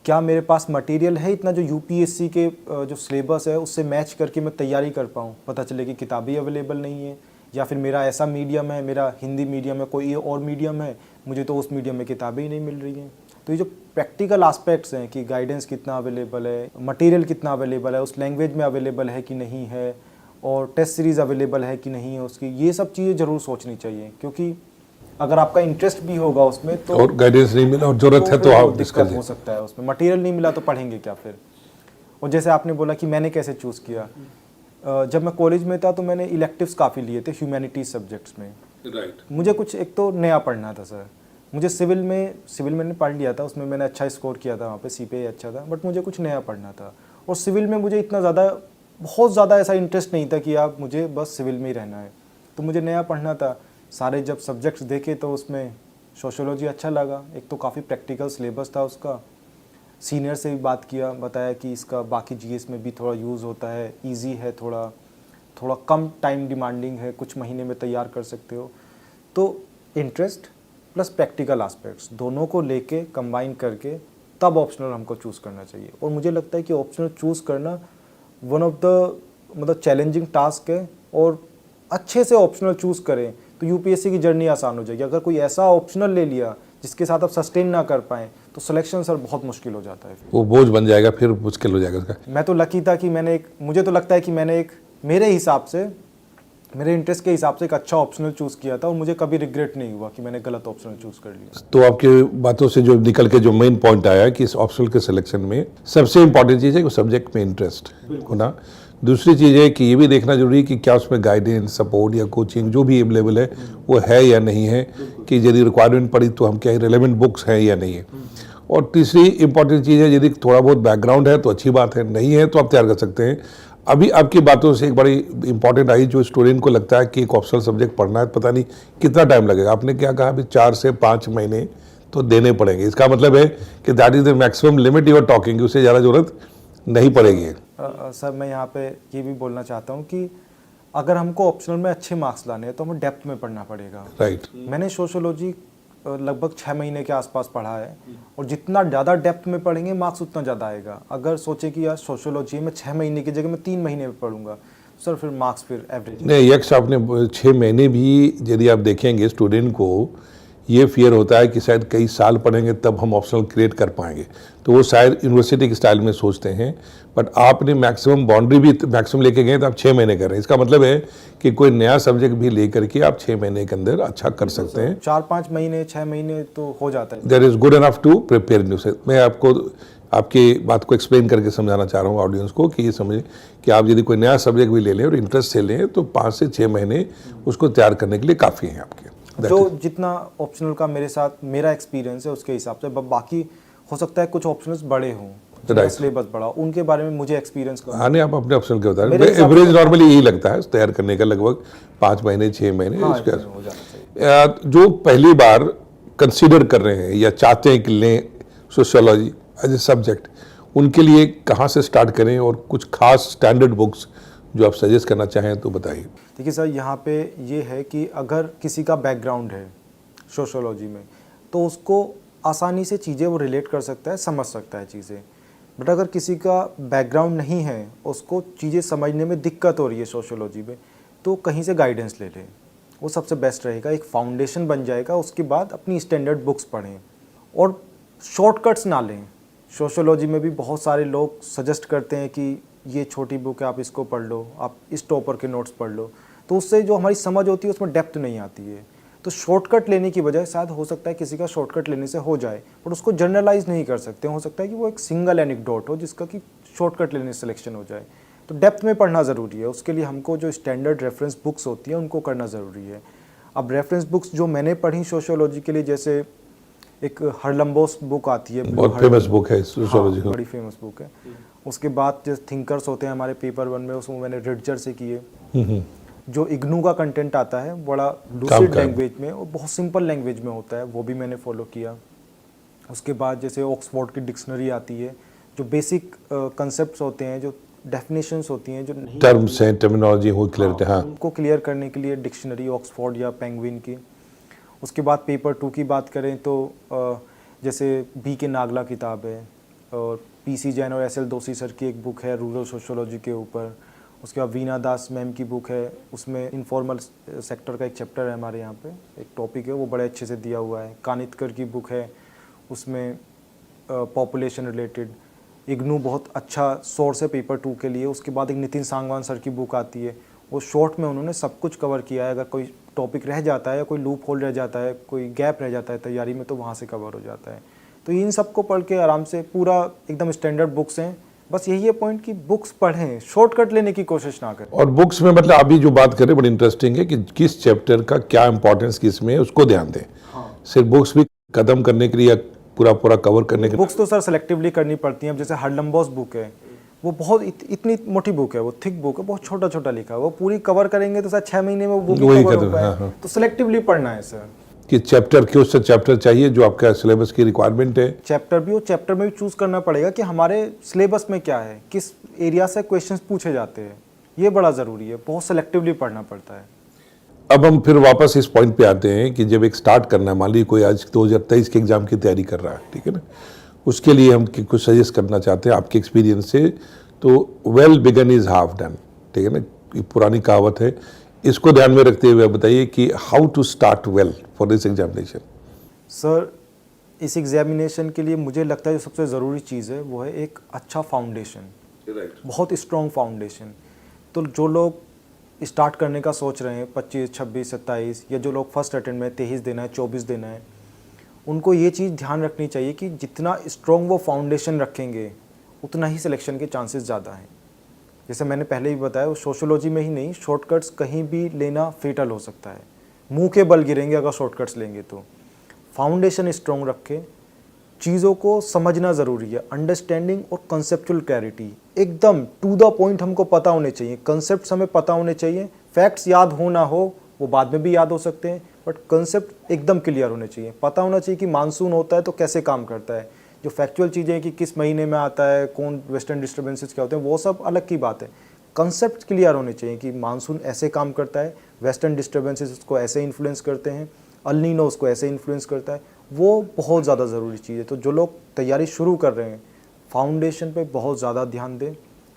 क्या मेरे पास मटेरियल है इतना जो यूपीएससी के जो सिलेबस है उससे मैच करके मैं तैयारी कर पाऊँ। पता चले कि किताबें अवेलेबल नहीं है, या फिर मेरा ऐसा मीडियम है, मेरा हिंदी मीडियम है, कोई और मीडियम है, मुझे तो उस मीडियम में किताबें ही नहीं मिल रही हैं। तो ये जो प्रैक्टिकल एस्पेक्ट्स हैं कि गाइडेंस कितना अवेलेबल है, मटेरियल कितना अवेलेबल है, उस लैंग्वेज में अवेलेबल है कि नहीं है, और टेस्ट सीरीज़ अवेलेबल है कि नहीं है उसकी, ये सब चीज़ें ज़रूर सोचनी चाहिए। क्योंकि अगर आपका इंटरेस्ट भी होगा उसमें तो और गाइडेंस नहीं मिला और ज़रूरत है तो आप दिक्कत हो सकता है, उसमें मटेरियल नहीं मिला तो पढ़ेंगे क्या फिर। और जैसे आपने बोला कि मैंने कैसे चूज़ किया, जब मैं कॉलेज में था तो मैंने इलेक्टिव्स काफ़ी लिए थे ह्यूमैनिटीज़ सब्जेक्ट्स में। राइट। मुझे कुछ एक तो नया पढ़ना था सर, मुझे सिविल मैंने पढ़ लिया था, उसमें मैंने अच्छा स्कोर किया था, वहाँ पे सीपीआई अच्छा था, बट मुझे कुछ नया पढ़ना था। और सिविल में मुझे इतना बहुत ज़्यादा ऐसा इंटरेस्ट नहीं था कि आप मुझे बस सिविल में ही रहना है, तो मुझे नया पढ़ना था। सारे जब सब्जेक्ट्स देखे तो उसमें सोशियोलॉजी अच्छा लगा, एक तो काफ़ी प्रैक्टिकल सिलेबस था उसका। सीनियर से भी बात किया, बताया कि इसका बाकी जीएस में भी थोड़ा यूज़ होता है, इजी है, थोड़ा कम टाइम डिमांडिंग है, कुछ महीने में तैयार कर सकते हो। तो इंटरेस्ट प्लस प्रैक्टिकल एस्पेक्ट्स दोनों को लेके कंबाइन करके तब ऑप्शनल हमको चूज़ करना चाहिए। और मुझे लगता है कि ऑप्शनल चूज़ करना one of the challenging task है, और अच्छे से ऑप्शनल चूज़ करें तो यूपीएससी की जर्नी आसान हो जाएगी। अगर कोई ऐसा ऑप्शनल ले लिया जिसके साथ आप सस्टेन ना कर पाएँ तो सिलेक्शन सर बहुत मुश्किल हो जाता है, वो बोझ बन जाएगा, फिर मुश्किल हो जाएगा उसका। मैं तो लकी था कि मुझे तो लगता है कि मैंने मेरे हिसाब से, मेरे इंटरेस्ट के हिसाब से एक अच्छा ऑप्शनल चूज़ किया था, और मुझे कभी रिग्रेट नहीं हुआ कि मैंने गलत ऑप्शनल चूज़ कर लिया। तो आपकी बातों से जो निकल के जो मेन पॉइंट आया कि इस ऑप्शनल के सिलेक्शन में सबसे इंपॉर्टेंट चीज़ है कि सब्जेक्ट में इंटरेस्ट होना। दूसरी चीज़ है कि ये भी देखना जरूरी है कि क्या उसमें गाइडेंस, सपोर्ट या कोचिंग जो भी अवेलेबल है वो है या नहीं है, कि यदि रिक्वायरमेंट पड़ी तो हम क्या रिलेवेंट बुक्स हैं या नहीं है। और तीसरी इंपॉर्टेंट चीज़ है, यदि थोड़ा बहुत बैकग्राउंड है तो अच्छी बात है, नहीं है तो आप तैयार कर सकते हैं। अभी आपकी बातों से एक बड़ी इंपॉर्टेंट आई, जो स्टूडेंट को लगता है कि एक ऑप्शनल सब्जेक्ट पढ़ना है, पता नहीं कितना टाइम लगेगा। आपने क्या कहा, अभी 4 से 5 महीने तो देने पड़ेंगे। इसका मतलब है कि that is the maximum limit you are talking, उससे ज़्यादा ज़रूरत नहीं पड़ेगी। सर मैं यहाँ पे ये भी बोलना चाहता हूँ कि अगर हमको ऑप्शनल में अच्छे मार्क्स लाने हैं तो हमें डेप्थ में पढ़ना पड़ेगा। राइट। मैंने सोशियोलॉजी लगभग 6 महीने के आसपास पढ़ा है, और जितना ज़्यादा डेप्थ में पढ़ेंगे मार्क्स उतना ज़्यादा आएगा। अगर सोचे कि यार सोशियोलॉजी में 6 महीने की जगह मैं 3 महीने में पढ़ूंगा, सर फिर मार्क्स फिर एवरेज नहीं, यक्ष आपने 6 महीने भी यदि आप देखेंगे, स्टूडेंट को ये फियर होता है कि शायद कई साल पढ़ेंगे तब हम ऑप्शनल क्रिएट कर पाएंगे, तो वो शायद यूनिवर्सिटी के स्टाइल में सोचते हैं। बट आपने मैक्सिमम बाउंड्री भी मैक्सिमम लेके गए तो आप 6 महीने कर रहे हैं। इसका मतलब है कि कोई नया सब्जेक्ट भी लेकर के आप 6 महीने के अंदर अच्छा कर सकते हैं। 4-5 महीने 6 महीने तो हो जाता है। There is good enough to prepare new से। मैं आपको आपकी बात को एक्सप्लेन करके समझाना चाह रहा हूँ ऑडियंस को कि ये समझें कि आप यदि कोई नया सब्जेक्ट भी ले लें और इंटरेस्ट से लें तो 5 से 6 महीने उसको तैयार करने के लिए काफ़ी हैं आपके। जो जितना ऑप्शनल का मेरे साथ मेरा एक्सपीरियंस है उसके हिसाब से, बाकी हो सकता है कुछ ऑप्शनल्स बड़े हों, सिलेबस बड़ा, उनके बारे में मुझे एक्सपीरियंस कम। हाँ नहीं, आप अपने ऑप्शनल के बता रहे हैं। एवरेज नॉर्मली यही लगता है तैयार करने का, लगभग 5 महीने 6 महीने। हाँ, इसके हो जाना चाहिए। जो पहली बार कंसीडर कर रहे हैं या चाहते हैं कि लें सोशियोलॉजी एज ए सब्जेक्ट, उनके लिए कहाँ से स्टार्ट करें, और कुछ खास स्टैंडर्ड बुक्स जो आप सजेस्ट करना चाहें तो बताइए। देखिए सर, यहाँ पे ये है कि अगर किसी का बैकग्राउंड है सोशियोलॉजी में तो उसको आसानी से चीज़ें वो रिलेट कर सकता है, समझ सकता है चीज़ें। बट अगर किसी का बैकग्राउंड नहीं है, उसको चीज़ें समझने में दिक्कत हो रही है सोशियोलॉजी में, तो कहीं से गाइडेंस ले लें, वो सबसे बेस्ट रहेगा। एक फाउंडेशन बन जाएगा, उसके बाद अपनी स्टैंडर्ड बुक्स पढ़ें और शॉर्टकट्स ना लें। सोशियोलॉजी में भी बहुत सारे लोग सजेस्ट करते हैं कि ये छोटी बुक है, आप इसको पढ़ लो, आप इस टॉपर के नोट्स पढ़ लो, तो उससे जो हमारी समझ होती है उसमें डेप्थ नहीं आती है। तो शॉर्टकट लेने की बजाय, शायद हो सकता है किसी का शॉर्टकट लेने से हो जाए, पर उसको जनरलाइज नहीं कर सकते। हो सकता है कि वो एक सिंगल एनेक्डोट हो जिसका कि शॉर्टकट लेने से सिलेक्शन हो जाए। तो डेप्थ में पढ़ना ज़रूरी है, उसके लिए हमको जो स्टैंडर्ड रेफरेंस बुक्स होती हैं उनको करना ज़रूरी है। अब रेफरेंस बुक्स जो मैंने पढ़ी सोशियोलॉजी के लिए, जैसे एक हरलम्बोस बुक आती है, बहुत फेमस बुक है सोशियोलॉजी। हाँ, बड़ी फेमस बुक है। उसके बाद जो थिंकर्स होते हैं हमारे पेपर 1 में, उसमें मैंने रिडजर से किए। जो इग्नू का कंटेंट आता है बड़ा लूसिड लैंग्वेज में और बहुत सिंपल लैंग्वेज में होता है, वो भी मैंने फॉलो किया। उसके बाद जैसे ऑक्सफोर्ड की डिक्शनरी आती है, जो बेसिक कंसेप्ट्स होते हैं, जो डेफिनेशंस होती हैं, जो नहीं टर्म्स हैं, टर्मिनोलॉजी हो क्लियर, हाँ, उनको क्लियर करने के लिए डिक्शनरी ऑक्सफोर्ड या पेंगुइन की। उसके बाद पेपर 2 की बात करें तो जैसे बी के नागला किताब है, और पीसी जैन और एसएल दोषी सर की एक बुक है रूरल सोशियोलॉजी के ऊपर। उसके बाद वीना दास मैम की बुक है, उसमें इनफॉर्मल सेक्टर का एक चैप्टर है हमारे यहाँ पे, एक टॉपिक है, वो बड़े अच्छे से दिया हुआ है। कानितकर की बुक है, उसमें पॉपुलेशन रिलेटेड। इग्नू बहुत अच्छा सोर्स है पेपर 2 के लिए। उसके बाद एक नितिन सांगवान सर की बुक आती है, वो शॉर्ट में उन्होंने सब कुछ कवर किया है। अगर कोई टॉपिक रह जाता है या कोई लूप होल रह जाता है, कोई गैप रह जाता है तैयारी में, तो वहाँ से कवर हो जाता है। तो इन सबको पढ़ के आराम से, पूरा एकदम स्टैंडर्ड बुक्स हैं। बस यही है पॉइंट कि बुक्स पढ़ें, शॉर्टकट लेने की कोशिश ना करें। और बुक्स में मतलब अभी जो बात करें बड़ी इंटरेस्टिंग है कि किस चैप्टर का क्या इंपॉर्टेंस किस में है उसको ध्यान दें। सिर्फ बुक्स भी खत्म करने के लिए या पूरा पूरा कवर करने के लिए बुक्स तो सर सेलेक्टिवली करनी पड़ती हैं। अब जैसे हरलम्बोस बुक है, वो बहुत इतनी मोटी बुक है, वो थिक बुक है, बहुत छोटा छोटा लिखा है, वो पूरी कवर करेंगे तो शायद 6 महीने में वो बुक वही कवर हो खत्म, पाए। हाँ, हाँ। तो सेलेक्टिवली पढ़ना है सर। कि चैप्टर क्यों से चैप्टर चाहिए जो आपका सिलेबस की रिक्वायरमेंट है। चैप्टर भी, वो चैप्टर में भी चूज करना पड़ेगा कि हमारे सिलेबस में क्या है, किस एरिया से क्वेश्चंस पूछे जाते हैं, ये बड़ा ज़रूरी है। बहुत सेलेक्टिवली पढ़ना पड़ता है। अब हम फिर वापस इस पॉइंट पे आते हैं कि जब एक स्टार्ट करना है, मान लीजिए कोई आज 2023 के एग्जाम की तैयारी कर रहा है, ठीक है ना, उसके लिए हम कुछ सजेस्ट करना चाहते हैं आपके एक्सपीरियंस से। तो well begun is half done, ठीक है ना, ये पुरानी कहावत है। इसको ध्यान में रखते हुए बताइए कि how to start well for this examination. Sir, इस एग्जामिनेशन के लिए मुझे लगता है जो सबसे ज़रूरी चीज़ है वो है एक अच्छा फाउंडेशन, बहुत स्ट्रॉन्ग फाउंडेशन। तो जो लोग स्टार्ट करने का सोच रहे हैं 25, 26, 27, या जो लोग फर्स्ट अटेम्प्ट में 23 देना है, 24 देना है, उनको ये चीज़ ध्यान रखनी चाहिए कि जितना स्ट्रॉन्ग वो फाउंडेशन रखेंगे उतना ही सिलेक्शन के चांसेस ज़्यादा हैं। जैसे मैंने पहले ही बताया, वो सोशियोलॉजी में ही नहीं, शॉर्टकट्स कहीं भी लेना फेटल हो सकता है। मुंह के बल गिरेंगे अगर शॉर्टकट्स लेंगे। तो फाउंडेशन स्ट्रॉन्ग रखें, चीज़ों को समझना ज़रूरी है। अंडरस्टैंडिंग और कंसेप्चुअल क्लैरिटी, एकदम टू द पॉइंट हमको पता होने चाहिए। कंसेप्ट्स हमें पता होने चाहिए। फैक्ट्स याद हो ना हो, वो बाद में भी याद हो सकते हैं, बट कंसेप्ट एकदम क्लियर होने चाहिए। पता होना चाहिए कि मानसून होता है तो कैसे काम करता है। जो फैक्चुअल चीज़ें हैं कि किस महीने में आता है, कौन वेस्टर्न डिस्टर्बेंसेस क्या होते हैं, वो सब अलग की बात है। कंसेप्ट क्लियर होने चाहिए कि मानसून ऐसे काम करता है, वेस्टर्न डिस्टर्बेंसेस उसको ऐसे इन्फ्लुएंस करते हैं, अल नीनो उसको ऐसे इन्फ्लुएंस करता है। वो बहुत ज़्यादा ज़रूरी चीज़ है। तो जो लोग तैयारी शुरू कर रहे हैं, फाउंडेशन पे बहुत ज़्यादा ध्यान दें।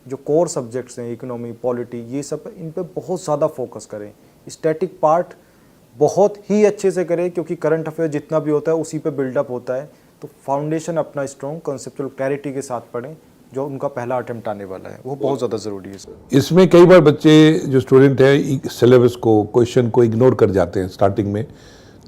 जो कोर सब्जेक्ट्स हैं, इकोनॉमी, पॉलिटी, ये सब, इन पे बहुत ज़्यादा फोकस करें। स्टैटिक पार्ट बहुत ही अच्छे से करें, क्योंकि करंट अफेयर जितना भी होता है उसी पे बिल्डअप होता है। तो फाउंडेशन अपना स्ट्रॉन्ग कंसेप्चुअल क्लैरिटी के साथ पढ़ें। जो उनका पहला अटेम्प्ट आने वाला है वो बहुत ज़्यादा ज़रूरी है सर। इसमें कई बार बच्चे जो स्टूडेंट है सिलेबस को, क्वेश्चन को इग्नोर कर जाते हैं स्टार्टिंग में,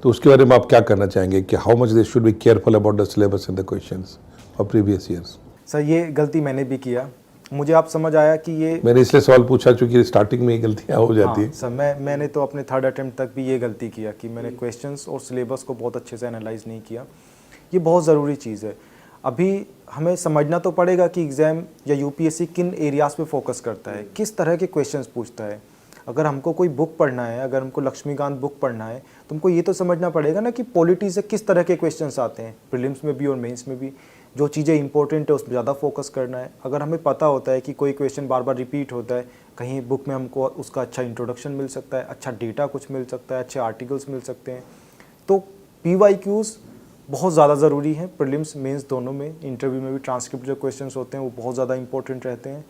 तो उसके बारे में आप क्या करना चाहेंगे कि how much they should be careful about the syllabus and the questions of previous years. Sir, ये गलती मैंने भी किया। मुझे आप समझ आया कि ये, मैंने इसलिए सवाल पूछा चूंकि स्टार्टिंग में ये गलतियां हो जाती है। सर, मैंने तो अपने थर्ड अटेम्प्ट तक भी ये गलती किया कि मैंने क्वेश्चंस और सिलेबस को बहुत अच्छे से एनालाइज नहीं किया। ये बहुत ज़रूरी चीज़ है। अभी हमें समझना तो पड़ेगा कि एग्ज़ाम या यूपीएससी किन एरियाज़ पे फोकस करता है, किस तरह के क्वेश्चंस पूछता है। अगर हमको कोई बुक पढ़ना है, अगर हमको लक्ष्मीकांत बुक पढ़ना है, तो हमको ये तो समझना पड़ेगा ना कि पॉलिटी से किस तरह के क्वेश्चंस आते हैं, प्रीलिम्स में भी और मेंस में भी। जो चीज़ें इंपॉर्टेंट है उस पर ज़्यादा फोकस करना है। अगर हमें पता होता है कि कोई क्वेश्चन बार बार रिपीट होता है, कहीं बुक में हमको उसका अच्छा इंट्रोडक्शन मिल सकता है, अच्छा डेटा कुछ मिल सकता है, अच्छे आर्टिकल्स मिल सकते हैं, तो PYQs बहुत ज़्यादा ज़रूरी है। प्रीलिम्स मेंस दोनों में, इंटरव्यू में भी ट्रांसक्रिप्ट जो क्वेश्चंस होते हैं वो बहुत ज़्यादा इंपॉर्टेंट रहते हैं।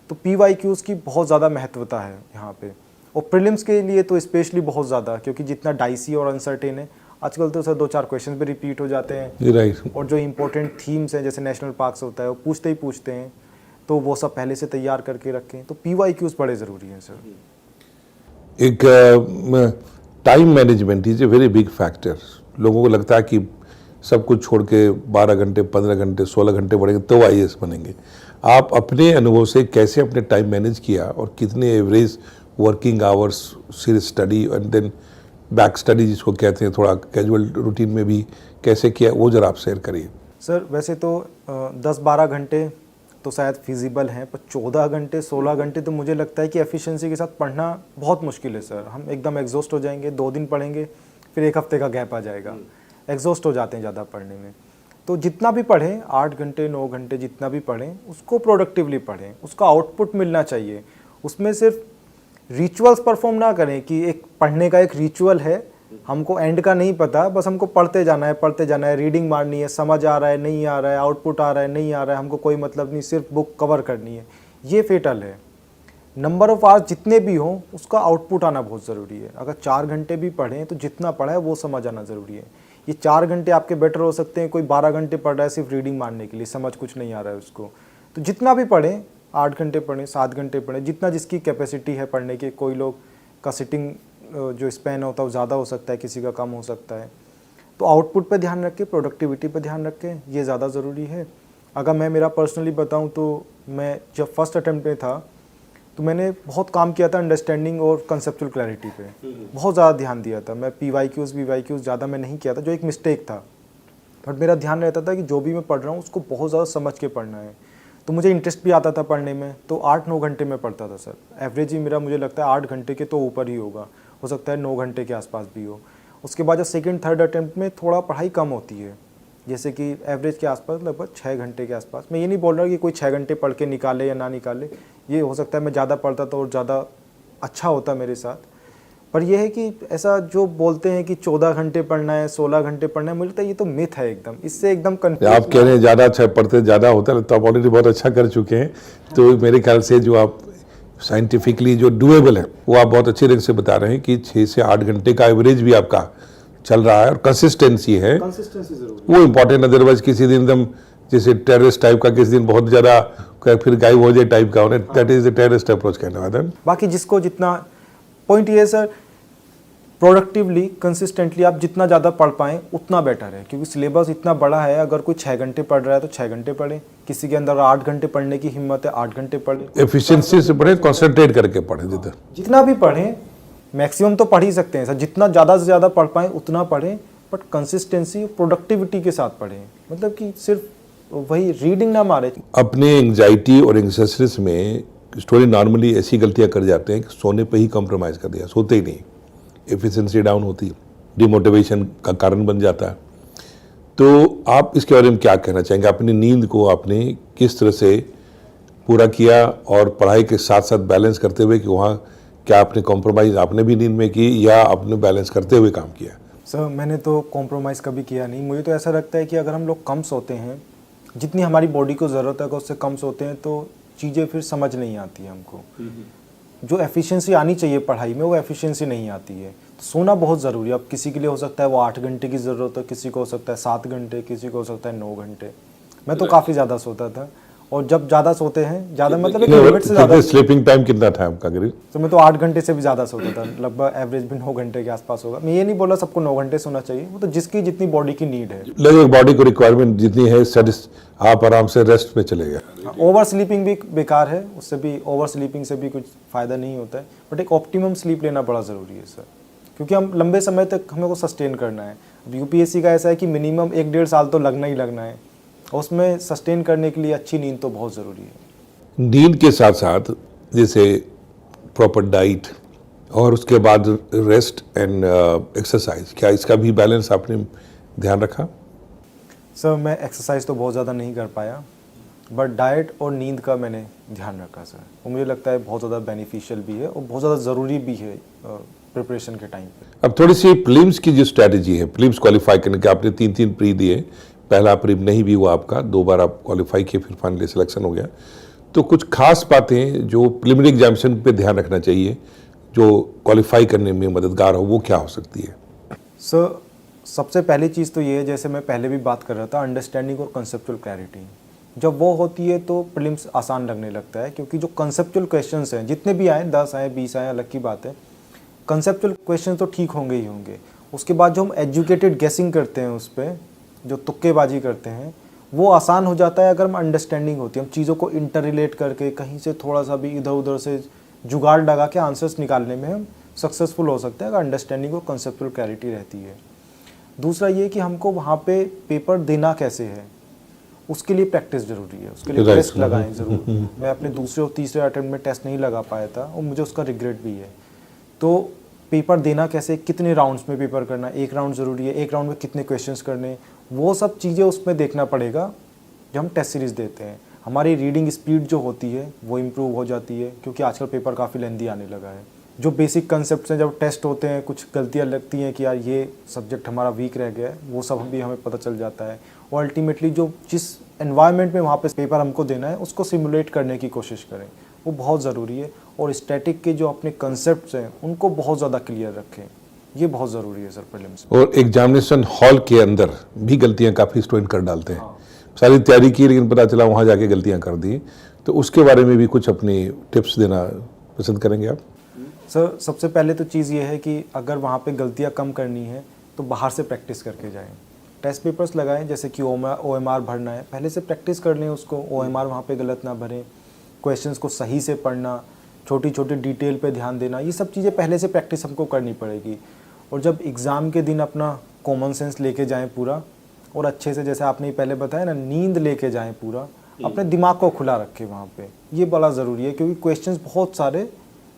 तो PYQs की बहुत ज़्यादा महत्वता है यहाँ पे, और प्रीलिम्स के लिए तो स्पेशली बहुत ज़्यादा, क्योंकि जितना डाइसी और अनसर्टेन है आजकल, तो सर 2-4 क्वेश्चन भी रिपीट हो जाते हैं। राइट। और जो इंपॉर्टेंट थीम्स हैं, जैसे नेशनल पार्क्स होता है, वो पूछते ही पूछते हैं, तो वो सब पहले से तैयार करके रखें। तो PYQs बड़े ज़रूरी हैं सर। एक time management is a very big factor. लोगों को लगता है कि सब कुछ छोड़ के 12 घंटे 15 घंटे 16 घंटे पढ़ेंगे तो आईएएस बनेंगे। आप अपने अनुभव से कैसे अपने टाइम मैनेज किया और कितने एवरेज वर्किंग आवर्स सिर्फ study and then back study जिसको कहते हैं थोड़ा कैजुअल रूटीन में भी कैसे किया, वो जरा आप शेयर करिए। सर वैसे तो 10-12 घंटे तो शायद फिजिबल हैं, पर 14 घंटे 16 घंटे तो मुझे लगता है कि एफिशिएंसी के साथ पढ़ना बहुत मुश्किल है सर। हम एकदम एग्जॉस्ट हो जाएंगे, 2 दिन पढ़ेंगे फिर 1 हफ्ते का गैप आ जाएगा, एग्जॉस्ट हो जाते हैं ज़्यादा पढ़ने में। तो जितना भी पढ़ें 8 घंटे 9 घंटे जितना भी पढ़ें उसको प्रोडक्टिवली पढ़ें, उसका आउटपुट मिलना चाहिए। उसमें सिर्फ रिचुअल्स परफॉर्म ना करें कि एक पढ़ने का एक रिचुअल है, हमको एंड का नहीं पता, बस हमको पढ़ते जाना है, रीडिंग मारनी है, समझ आ रहा है नहीं आ रहा है, आउटपुट आ रहा है नहीं आ रहा है, हमको कोई मतलब नहीं, सिर्फ बुक कवर करनी है। ये फेटल है। नंबर ऑफ आवर्स जितने भी हों उसका आउटपुट आना बहुत ज़रूरी है। अगर 4 घंटे भी पढ़ें तो जितना पढ़ा है वो समझ आना ज़रूरी है। ये 4 घंटे आपके बेटर हो सकते हैं, कोई 12 घंटे पढ़ रहा है सिर्फ रीडिंग मारने के लिए, समझ कुछ नहीं आ रहा है उसको। तो जितना भी पढ़ें, 8 घंटे पढ़ें 7 घंटे पढ़ें, जितना जिसकी कैपेसिटी है पढ़ने की। कोई लोग का सिटिंग जो स्पैन होता है वो ज़्यादा हो सकता है, किसी का कम हो सकता है। तो आउटपुट पे ध्यान रखें, प्रोडक्टिविटी पे ध्यान रखें, ये ज़्यादा ज़रूरी है। अगर मैं मेरा पर्सनली बताऊं तो मैं जब फर्स्ट अटेम्प्ट में था तो मैंने बहुत काम किया था अंडरस्टैंडिंग और कंसेप्चुअल क्लैरिटी पे, बहुत ज़्यादा ध्यान दिया था। मैं PYQs ज़्यादा मैं नहीं किया था, जो एक मिस्टेक था। बट मेरा ध्यान रहता था कि जो भी मैं पढ़ रहा हूँ उसको बहुत ज़्यादा समझ के पढ़ना है। तो मुझे इंटरेस्ट भी आता था पढ़ने में, तो 8-9 घंटे में पढ़ता था सर। एवरेज ही मेरा मुझे लगता है 8 घंटे के तो ऊपर ही होगा, हो सकता है 9 घंटे के आसपास भी हो। उसके बाद जब सेकंड थर्ड अटेम्प्ट में थोड़ा पढ़ाई कम होती है, जैसे कि एवरेज के आसपास लगभग 6 घंटे के आसपास। मैं ये नहीं बोल रहा कि कोई 6 घंटे पढ़ के निकाले या ना निकाले, ये हो सकता है मैं ज़्यादा पढ़ता तो और ज़्यादा अच्छा होता मेरे साथ। पर यह है कि ऐसा जो बोलते हैं कि 14 घंटे पढ़ना है 16 घंटे पढ़ना है, मुझे लगता है ये तो मिथ है एकदम, इससे एकदम कंफ्यूज। आप कह रहे हैं ज़्यादा अच्छा पढ़ते ज़्यादा होता है, तो आप ऑलरेडी बहुत अच्छा कर चुके हैं। तो मेरे ख्याल से जो आप साइंटिफिकली जो डूएबल है वो आप बहुत अच्छे ढंग से बता रहे हैं कि 6 से 8 घंटे का एवरेज भी आपका चल रहा है और कंसिस्टेंसी है, कंसिस्टेंसी जरूरी वो इम्पोर्टेंट। अदरवाइज किसी दिन एकदम जैसे टेररिस्ट टाइप का, किसी दिन बहुत ज़्यादा फिर गायब हो जाए टाइप का होने, that is the terrorist approach कहने वाला। बाकी जिसको जितना, पॉइंट ये है सर, प्रोडक्टिवली कंसिस्टेंटली आप जितना ज़्यादा पढ़ पाएँ उतना बेटर है, क्योंकि सिलेबस इतना बड़ा है। अगर कोई 6 घंटे पढ़ रहा है तो 6 घंटे पढ़े, किसी के अंदर 8 घंटे पढ़ने की हिम्मत है 8 घंटे पढ़े। एफिशिएंसी से पढ़े, कॉन्सेंट्रेट करके पढ़े, जितना भी पढ़ें, मैक्सिमम तो पढ़ ही सकते हैं सर, जितना ज़्यादा से ज़्यादा पढ़ पाएँ उतना पढ़ें, बट कंसिस्टेंसी प्रोडक्टिविटी के साथ पढ़ें। मतलब कि सिर्फ वही रीडिंग ना मारे। अपने एंग्जाइटी और एंग्जाइटीज में स्टूडेंट नॉर्मली ऐसी गलतियां कर जाते हैं कि सोने पे ही कॉम्प्रोमाइज़ कर दिया, सोते ही नहीं, एफिशिएंसी डाउन होती है, डिमोटिवेशन का कारण बन जाता है। तो आप इसके बारे में क्या कहना चाहेंगे? अपनी नींद को आपने किस तरह से पूरा किया और पढ़ाई के साथ साथ बैलेंस करते हुए, कि वहाँ क्या आपने कॉम्प्रोमाइज़ आपने भी नींद में की या आपने बैलेंस करते हुए काम किया? सर मैंने तो कॉम्प्रोमाइज़ कभी किया नहीं। मुझे तो ऐसा लगता है कि अगर हम लोग कम सोते हैं, जितनी हमारी बॉडी को ज़रूरत है अगर उससे कम सोते हैं तो चीज़ें फिर समझ नहीं आती है हमको। जो एफिशिएंसी आनी चाहिए पढ़ाई में वो एफिशिएंसी नहीं आती है। तो सोना बहुत ज़रूरी है। अब किसी के लिए हो सकता है वो 8 घंटे की ज़रूरत है, किसी को हो सकता है 7 घंटे, किसी को हो सकता है 9 घंटे। मैं तो काफ़ी ज़्यादा सोता था, और जब ज़्यादा सोते हैं, ज़्यादा मतलब एक लिमिट से ज़्यादा। स्लीपिंग टाइम कितना था आपका करीब? तो मैं तो 8 घंटे से भी ज़्यादा सोता था, लगभग एवरेज भी 9 घंटे के आसपास होगा। मैं ये नहीं बोला सबको 9 घंटे सोना चाहिए, वो तो जिसकी जितनी बॉडी की नीड है, लगभग बॉडी को रिक्वायरमेंट जितनी है, आप आराम से रेस्ट में चले गए। ओवर स्लीपिंग भी बेकार है, उससे भी ओवर स्लीपिंग से भी कुछ फ़ायदा नहीं होता है। बट एक ऑप्टिमम स्लीप लेना बड़ा ज़रूरी है सर, क्योंकि हम लंबे समय तक हमें को सस्टेन करना है। अब UPSC का ऐसा है कि मिनिमम 1-1.5 साल तो लगना ही लगना है, और उसमें सस्टेन करने के लिए अच्छी नींद तो बहुत ज़रूरी है। नींद के साथ साथ जैसे प्रॉपर डाइट और उसके बाद रेस्ट एंड एक्सरसाइज, क्या इसका भी बैलेंस आपने ध्यान रखा? सर मैं एक्सरसाइज तो बहुत ज़्यादा नहीं कर पाया, बट डाइट और नींद का मैंने ध्यान रखा सर। वो मुझे लगता है बहुत ज़्यादा बेनिफिशियल भी है और बहुत ज़्यादा ज़रूरी भी है प्रिपरेशन के टाइम पे। अब थोड़ी सी प्रीलिम्स की जो स्ट्रैटेजी है, प्रीलिम्स क्वालिफाई करने के आपने 3 प्री दिए, पहला प्रीलिम नहीं भी हुआ आपका, 2 बार आप क्वालिफाई किए, फिर फाइनली सिलेक्शन हो गया। तो कुछ खास बातें जो प्रिलिमिनरी एग्जामिनेशन पे ध्यान रखना चाहिए जो क्वालिफाई करने में मददगार हो, वो क्या हो सकती है? सर सबसे पहली चीज़ तो ये है, जैसे मैं पहले भी बात कर रहा था, अंडरस्टैंडिंग और कंसेप्चुअल क्लैरिटी। जब वो होती है तो प्रीलिम्स आसान लगने लगता है, क्योंकि जो कंसेप्चुअल क्वेश्चंस हैं जितने भी आए, 10 आए 20 आए, अलग की बात है, कंसेप्चुअल क्वेश्चन तो ठीक होंगे ही होंगे, उसके बाद जो हम एजुकेटेड गेसिंग करते हैं उस पर, जो तुक्केबाजी करते हैं, वो आसान हो जाता है अगर हम अंडरस्टैंडिंग होती है, हम चीज़ों को इंटर रिलेट करके कहीं से थोड़ा सा भी इधर उधर से जुगाड़ लगा के आंसर्स निकालने में हम सक्सेसफुल हो सकते हैं अगर अंडरस्टैंडिंग और कंसेप्चुअल क्लैरिटी रहती है। दूसरा ये कि हमको वहाँ पे पेपर देना कैसे है, उसके लिए प्रैक्टिस ज़रूरी है, उसके लिए Right. टेस्ट लगाएं ज़रूर। मैं अपने दूसरे और तीसरे अटेम्प्ट में टेस्ट नहीं लगा पाया था और मुझे उसका रिग्रेट भी है। तो पेपर देना कैसे, कितने राउंड्स में पेपर करना, एक राउंड ज़रूरी है, एक राउंड में कितने क्वेश्चंस करने, वो सब चीज़ें उसमें देखना पड़ेगा जब हम टेस्ट सीरीज़ देते हैं। हमारी रीडिंग स्पीड जो होती है वो इम्प्रूव हो जाती है, क्योंकि आजकल पेपर काफ़ी लेंदी आने लगा है। जो बेसिक कंसेप्ट हैं, जब टेस्ट होते हैं कुछ गलतियाँ लगती हैं कि यार ये सब्जेक्ट हमारा वीक रह गया है, वो सब भी हमें पता चल जाता है। और अल्टीमेटली जो जिस एनवायरनमेंट में वहाँ पे पेपर हमको देना है उसको सिमुलेट करने की कोशिश करें, वो बहुत ज़रूरी है। और स्टैटिक के जो अपने कंसेप्ट्स हैं उनको बहुत ज़्यादा क्लियर रखें, ये बहुत ज़रूरी है सर प्रीलिम्स में। और एग्जामिनेशन हॉल के अंदर भी गलतियां काफ़ी स्टूडेंट कर डालते हैं। सारी तैयारी की लेकिन पता चला वहाँ जाके गलतियां कर दी, तो उसके बारे में भी कुछ अपनी टिप्स देना पसंद करेंगे आप? सर सबसे पहले तो चीज़ ये है कि अगर वहाँ पे गलतियाँ कम करनी है तो बाहर से प्रैक्टिस करके जाएं। टेस्ट पेपर्स लगाएं, जैसे कि OMR भरना है, पहले से प्रैक्टिस कर लें उसको, OMR वहाँ पे गलत ना भरें, क्वेश्चंस को सही से पढ़ना, छोटी छोटी डिटेल पे ध्यान देना, ये सब चीज़ें पहले से प्रैक्टिस हमको करनी पड़ेगी। और जब एग्ज़ाम के दिन अपना कॉमन सेंस लेके जाएं पूरा, और अच्छे से, जैसे आपने पहले बताया ना, नींद लेके जाएं पूरा, अपने दिमाग को खुला रखें वहाँ पे, ये बड़ा ज़रूरी है। क्योंकि क्वेश्चंस बहुत सारे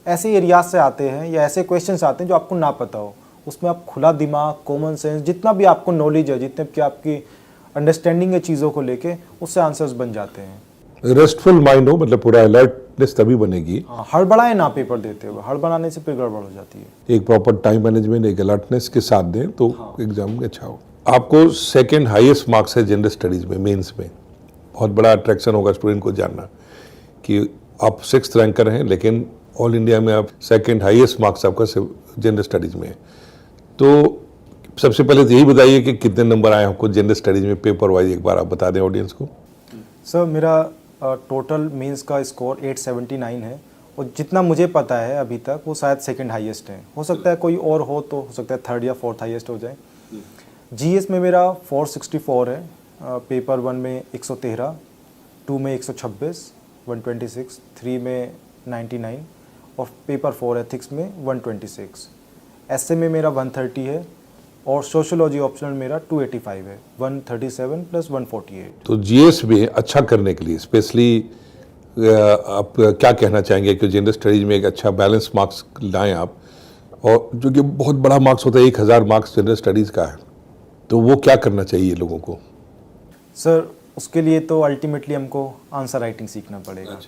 ऐसे एरियाज से आते हैं या ऐसे क्वेश्चंस आते हैं जो आपको ना पता हो, उसमें आप खुला दिमाग, कॉमन सेंस, जितना भी आपको नॉलेज है, जितने भी आपकी अंडरस्टैंडिंग है चीज़ों को लेके, उससे आंसर्स बन जाते हैं। रेस्टफुल माइंड हो, मतलब पूरा अलर्टनेस तभी बनेगी। हाँ, हड़बड़ाएं ना पेपर देते हुए, हड़बड़ाने से फिर गड़बड़ हो जाती है। एक प्रॉपर टाइम मैनेजमेंट, एक अलर्टनेस के साथ दें तो एग्जाम अच्छा हो। आपको सेकंड हाईएस्ट मार्क्स है जनरल स्टडीज़ में, मेंस में। बहुत बड़ा अट्रैक्शन होगा स्टूडेंट को जानना कि आप 6th रैंकर हैं, लेकिन ऑल इंडिया में आप सेकंड हाईएस्ट मार्क्स आपका जनरल स्टडीज़ में है। तो सबसे पहले तो यही बताइए कि कितने नंबर आए आपको जनरल स्टडीज़ में, पेपर वाइज एक बार आप बता दें ऑडियंस को। सर मेरा टोटल मेंस का स्कोर 879 है, और जितना मुझे पता है अभी तक वो शायद सेकंड हाईएस्ट है। हो सकता है कोई और हो, तो हो सकता है 3rd या 4th हाईएस्ट हो जाए। GS में मेरा 464 है, पेपर 1 में 113, 2 में 126, 126, 3 में 99 और पेपर 4 एथिक्स में 126। ऐसे में मेरा 130 है, और सोशियोलॉजी ऑप्शनल मेरा 285 है, 137 प्लस 148। तो जीएस में अच्छा करने के लिए स्पेशली आप क्या कहना चाहेंगे कि जनरल स्टडीज में एक अच्छा बैलेंस मार्क्स लाएं आप, और जो कि बहुत बड़ा मार्क्स होता है, 1000 मार्क्स जनरल स्टडीज़ का है, तो वो क्या करना चाहिए लोगों को? सर उसके लिए तो अल्टीमेटली हमको आंसर राइटिंग सीखना पड़ेगा।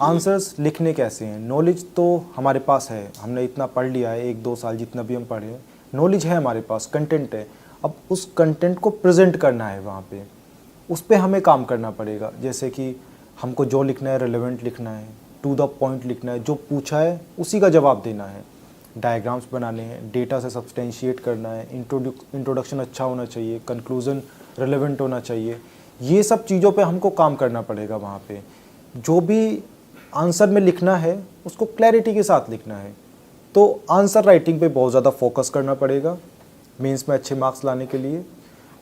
आंसर्स लिखने कैसे हैं, नॉलेज तो हमारे पास है, हमने इतना पढ़ लिया है, 1-2 साल जितना भी हम पढ़े हैं, नॉलेज है हमारे पास, कंटेंट है। अब उस कंटेंट को प्रेजेंट करना है वहाँ पे, उस पर हमें काम करना पड़ेगा। जैसे कि हमको जो लिखना है रेलेवेंट लिखना है, टू द पॉइंट लिखना है, जो पूछा है उसी का जवाब देना है, डायग्राम्स बनाने हैं, डेटा से सब्सटेंशिएट करना है, इंट्रोडक्शन अच्छा होना चाहिए, कंक्लूजन रेलेवेंट होना चाहिए। ये सब चीज़ों पे हमको काम करना पड़ेगा वहाँ पे। जो भी आंसर में लिखना है उसको क्लैरिटी के साथ लिखना है, तो आंसर राइटिंग पे बहुत ज़्यादा फोकस करना पड़ेगा मेंस में अच्छे मार्क्स लाने के लिए।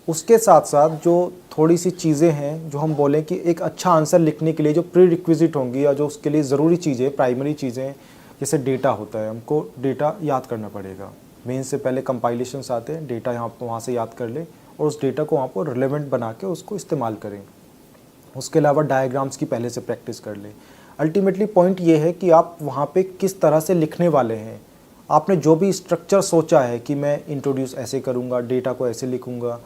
उसके साथ साथ जो थोड़ी सी चीज़ें हैं जो हम बोलें कि एक अच्छा आंसर लिखने के लिए जो प्री रिक्विजिट होंगी या जो उसके लिए ज़रूरी चीज़ें, प्राइमरी चीज़ें, जैसे डेटा होता है, हमको डेटा याद करना पड़ेगा। मेंस से पहले कंपाइलेशंस आते हैं, डेटा यहाँ वहाँ से याद कर ले और उस डेटा को वहाँ पर रिलेवेंट बना के उसको इस्तेमाल करें। उसके अलावा डायग्राम्स की पहले से प्रैक्टिस कर ले। अल्टीमेटली पॉइंट ये है कि आप वहाँ पे किस तरह से लिखने वाले हैं, आपने जो भी स्ट्रक्चर सोचा है कि मैं इंट्रोड्यूस ऐसे करूँगा, डेटा को ऐसे लिखूँगा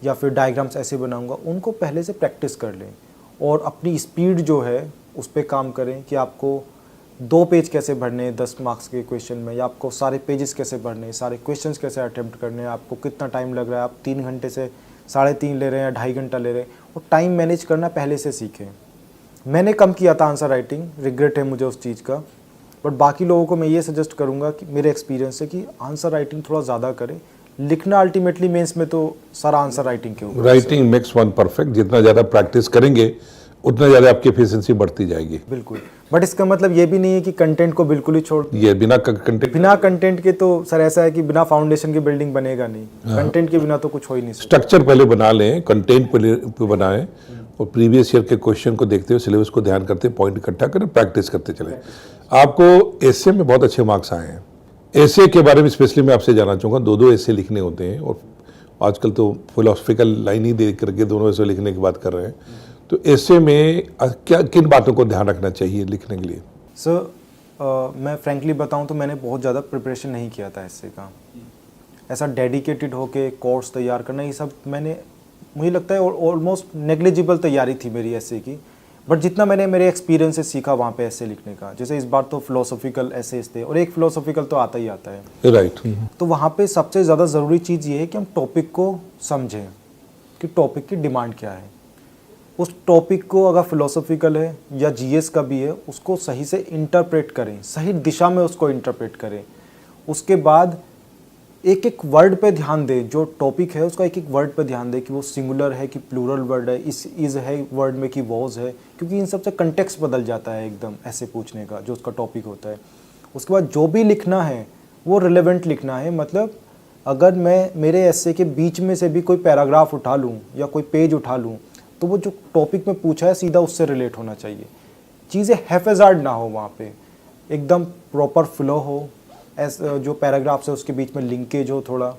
या फिर डायग्राम्स ऐसे बनाऊँगा, उनको पहले से प्रैक्टिस कर लें और अपनी स्पीड जो है उस पर काम करें कि आपको 2 पेज कैसे भरने हैं 10 मार्क्स के क्वेश्चन में, या आपको सारे पेजेस कैसे भरने हैं, सारे क्वेश्चंस कैसे अटेम्प्ट करने हैं, आपको कितना टाइम लग रहा है, आप 3 घंटे से 3.5 ले रहे हैं या 2.5 घंटा ले रहे हैं, और टाइम मैनेज करना पहले से सीखें। मैंने कम किया था आंसर राइटिंग, रिग्रेट है मुझे उस चीज़ का, बट बाकी लोगों को मैं ये सजेस्ट करूँगा कि मेरे एक्सपीरियंस से कि आंसर राइटिंग थोड़ा ज़्यादा करें। लिखना अल्टीमेटली मेंस में तो सारा आंसर राइटिंग के ऊपर। राइटिंग मेक्स वन परफेक्ट, जितना ज़्यादा प्रैक्टिस करेंगे उतना ज़्यादा आपकी एफिशिएंसी बढ़ती जाएगी। बिल्कुल, बट इसका मतलब ये भी नहीं है कि कंटेंट को बिल्कुल ही छोड़, ये बिना कंटेंट के तो सर ऐसा है कि बिना फाउंडेशन की बिल्डिंग बनेगा नहीं, कंटेंट के बिना तो कुछ हो ही नहीं सकता। स्ट्रक्चर पहले बना लें, कंटेंट पे बनाएं और प्रीवियस ईयर के क्वेश्चन को देखते हुए सिलेबस को ध्यान करते पॉइंट इकट्ठा करें, प्रैक्टिस करते चलें। आपको एसे में बहुत अच्छे मार्क्स आए हैं। एसे के बारे में स्पेशली मैं आपसे जानना चाहूँगा, दो एसे लिखने होते हैं और आजकल तो फिलोसफिकल लाइन ही दे करके दोनों एसे लिखने की बात कर रहे हैं, तो ऐसे में क्या किन बातों को ध्यान रखना चाहिए लिखने के लिए? सर मैं फ्रैंकली बताऊं तो मैंने बहुत ज़्यादा प्रिपरेशन नहीं किया था ऐसे का, ऐसा डेडिकेटेड होके कोर्स तैयार करना, ये सब मुझे लगता है ऑलमोस्ट नेग्लिजिबल तैयारी थी मेरी ऐसे की। बट जितना मैंने मेरे एक्सपीरियंस से सीखा वहाँ पे ऐसे लिखने का, जैसे इस बार तो फिलोसॉफिकल एसेस थे और एक फिलोसॉफिकल तो आता ही आता है, राइट। तो वहाँ पे सबसे ज़्यादा ज़रूरी चीज़ ये है कि हम टॉपिक को समझें कि टॉपिक की डिमांड क्या है। उस टॉपिक को अगर फिलोसॉफिकल है या जीएस का भी है, उसको सही से इंटरप्रेट करें, सही दिशा में उसको इंटरप्रेट करें। उसके बाद एक एक वर्ड पे ध्यान दें, जो टॉपिक है उसका एक एक वर्ड पे ध्यान दें कि वो सिंगुलर है कि प्लूरल वर्ड है, इज है वर्ड में कि वॉज है, क्योंकि इन सबसे कंटेक्स्ट बदल जाता है एकदम ऐसे पूछने का जो उसका टॉपिक होता है। उसके बाद जो भी लिखना है वो रिलेवेंट लिखना है, मतलब अगर मैं मेरे एस्से के बीच में से भी कोई पैराग्राफ उठा लूँ या कोई पेज उठा लूँ तो वो जो टॉपिक में पूछा है सीधा उससे रिलेट होना चाहिए। चीज़ें हैफेजार्ड ना हो, वहाँ पे एकदम प्रॉपर फ्लो हो, जो पैराग्राफ्स है उसके बीच में लिंकेज हो, थोड़ा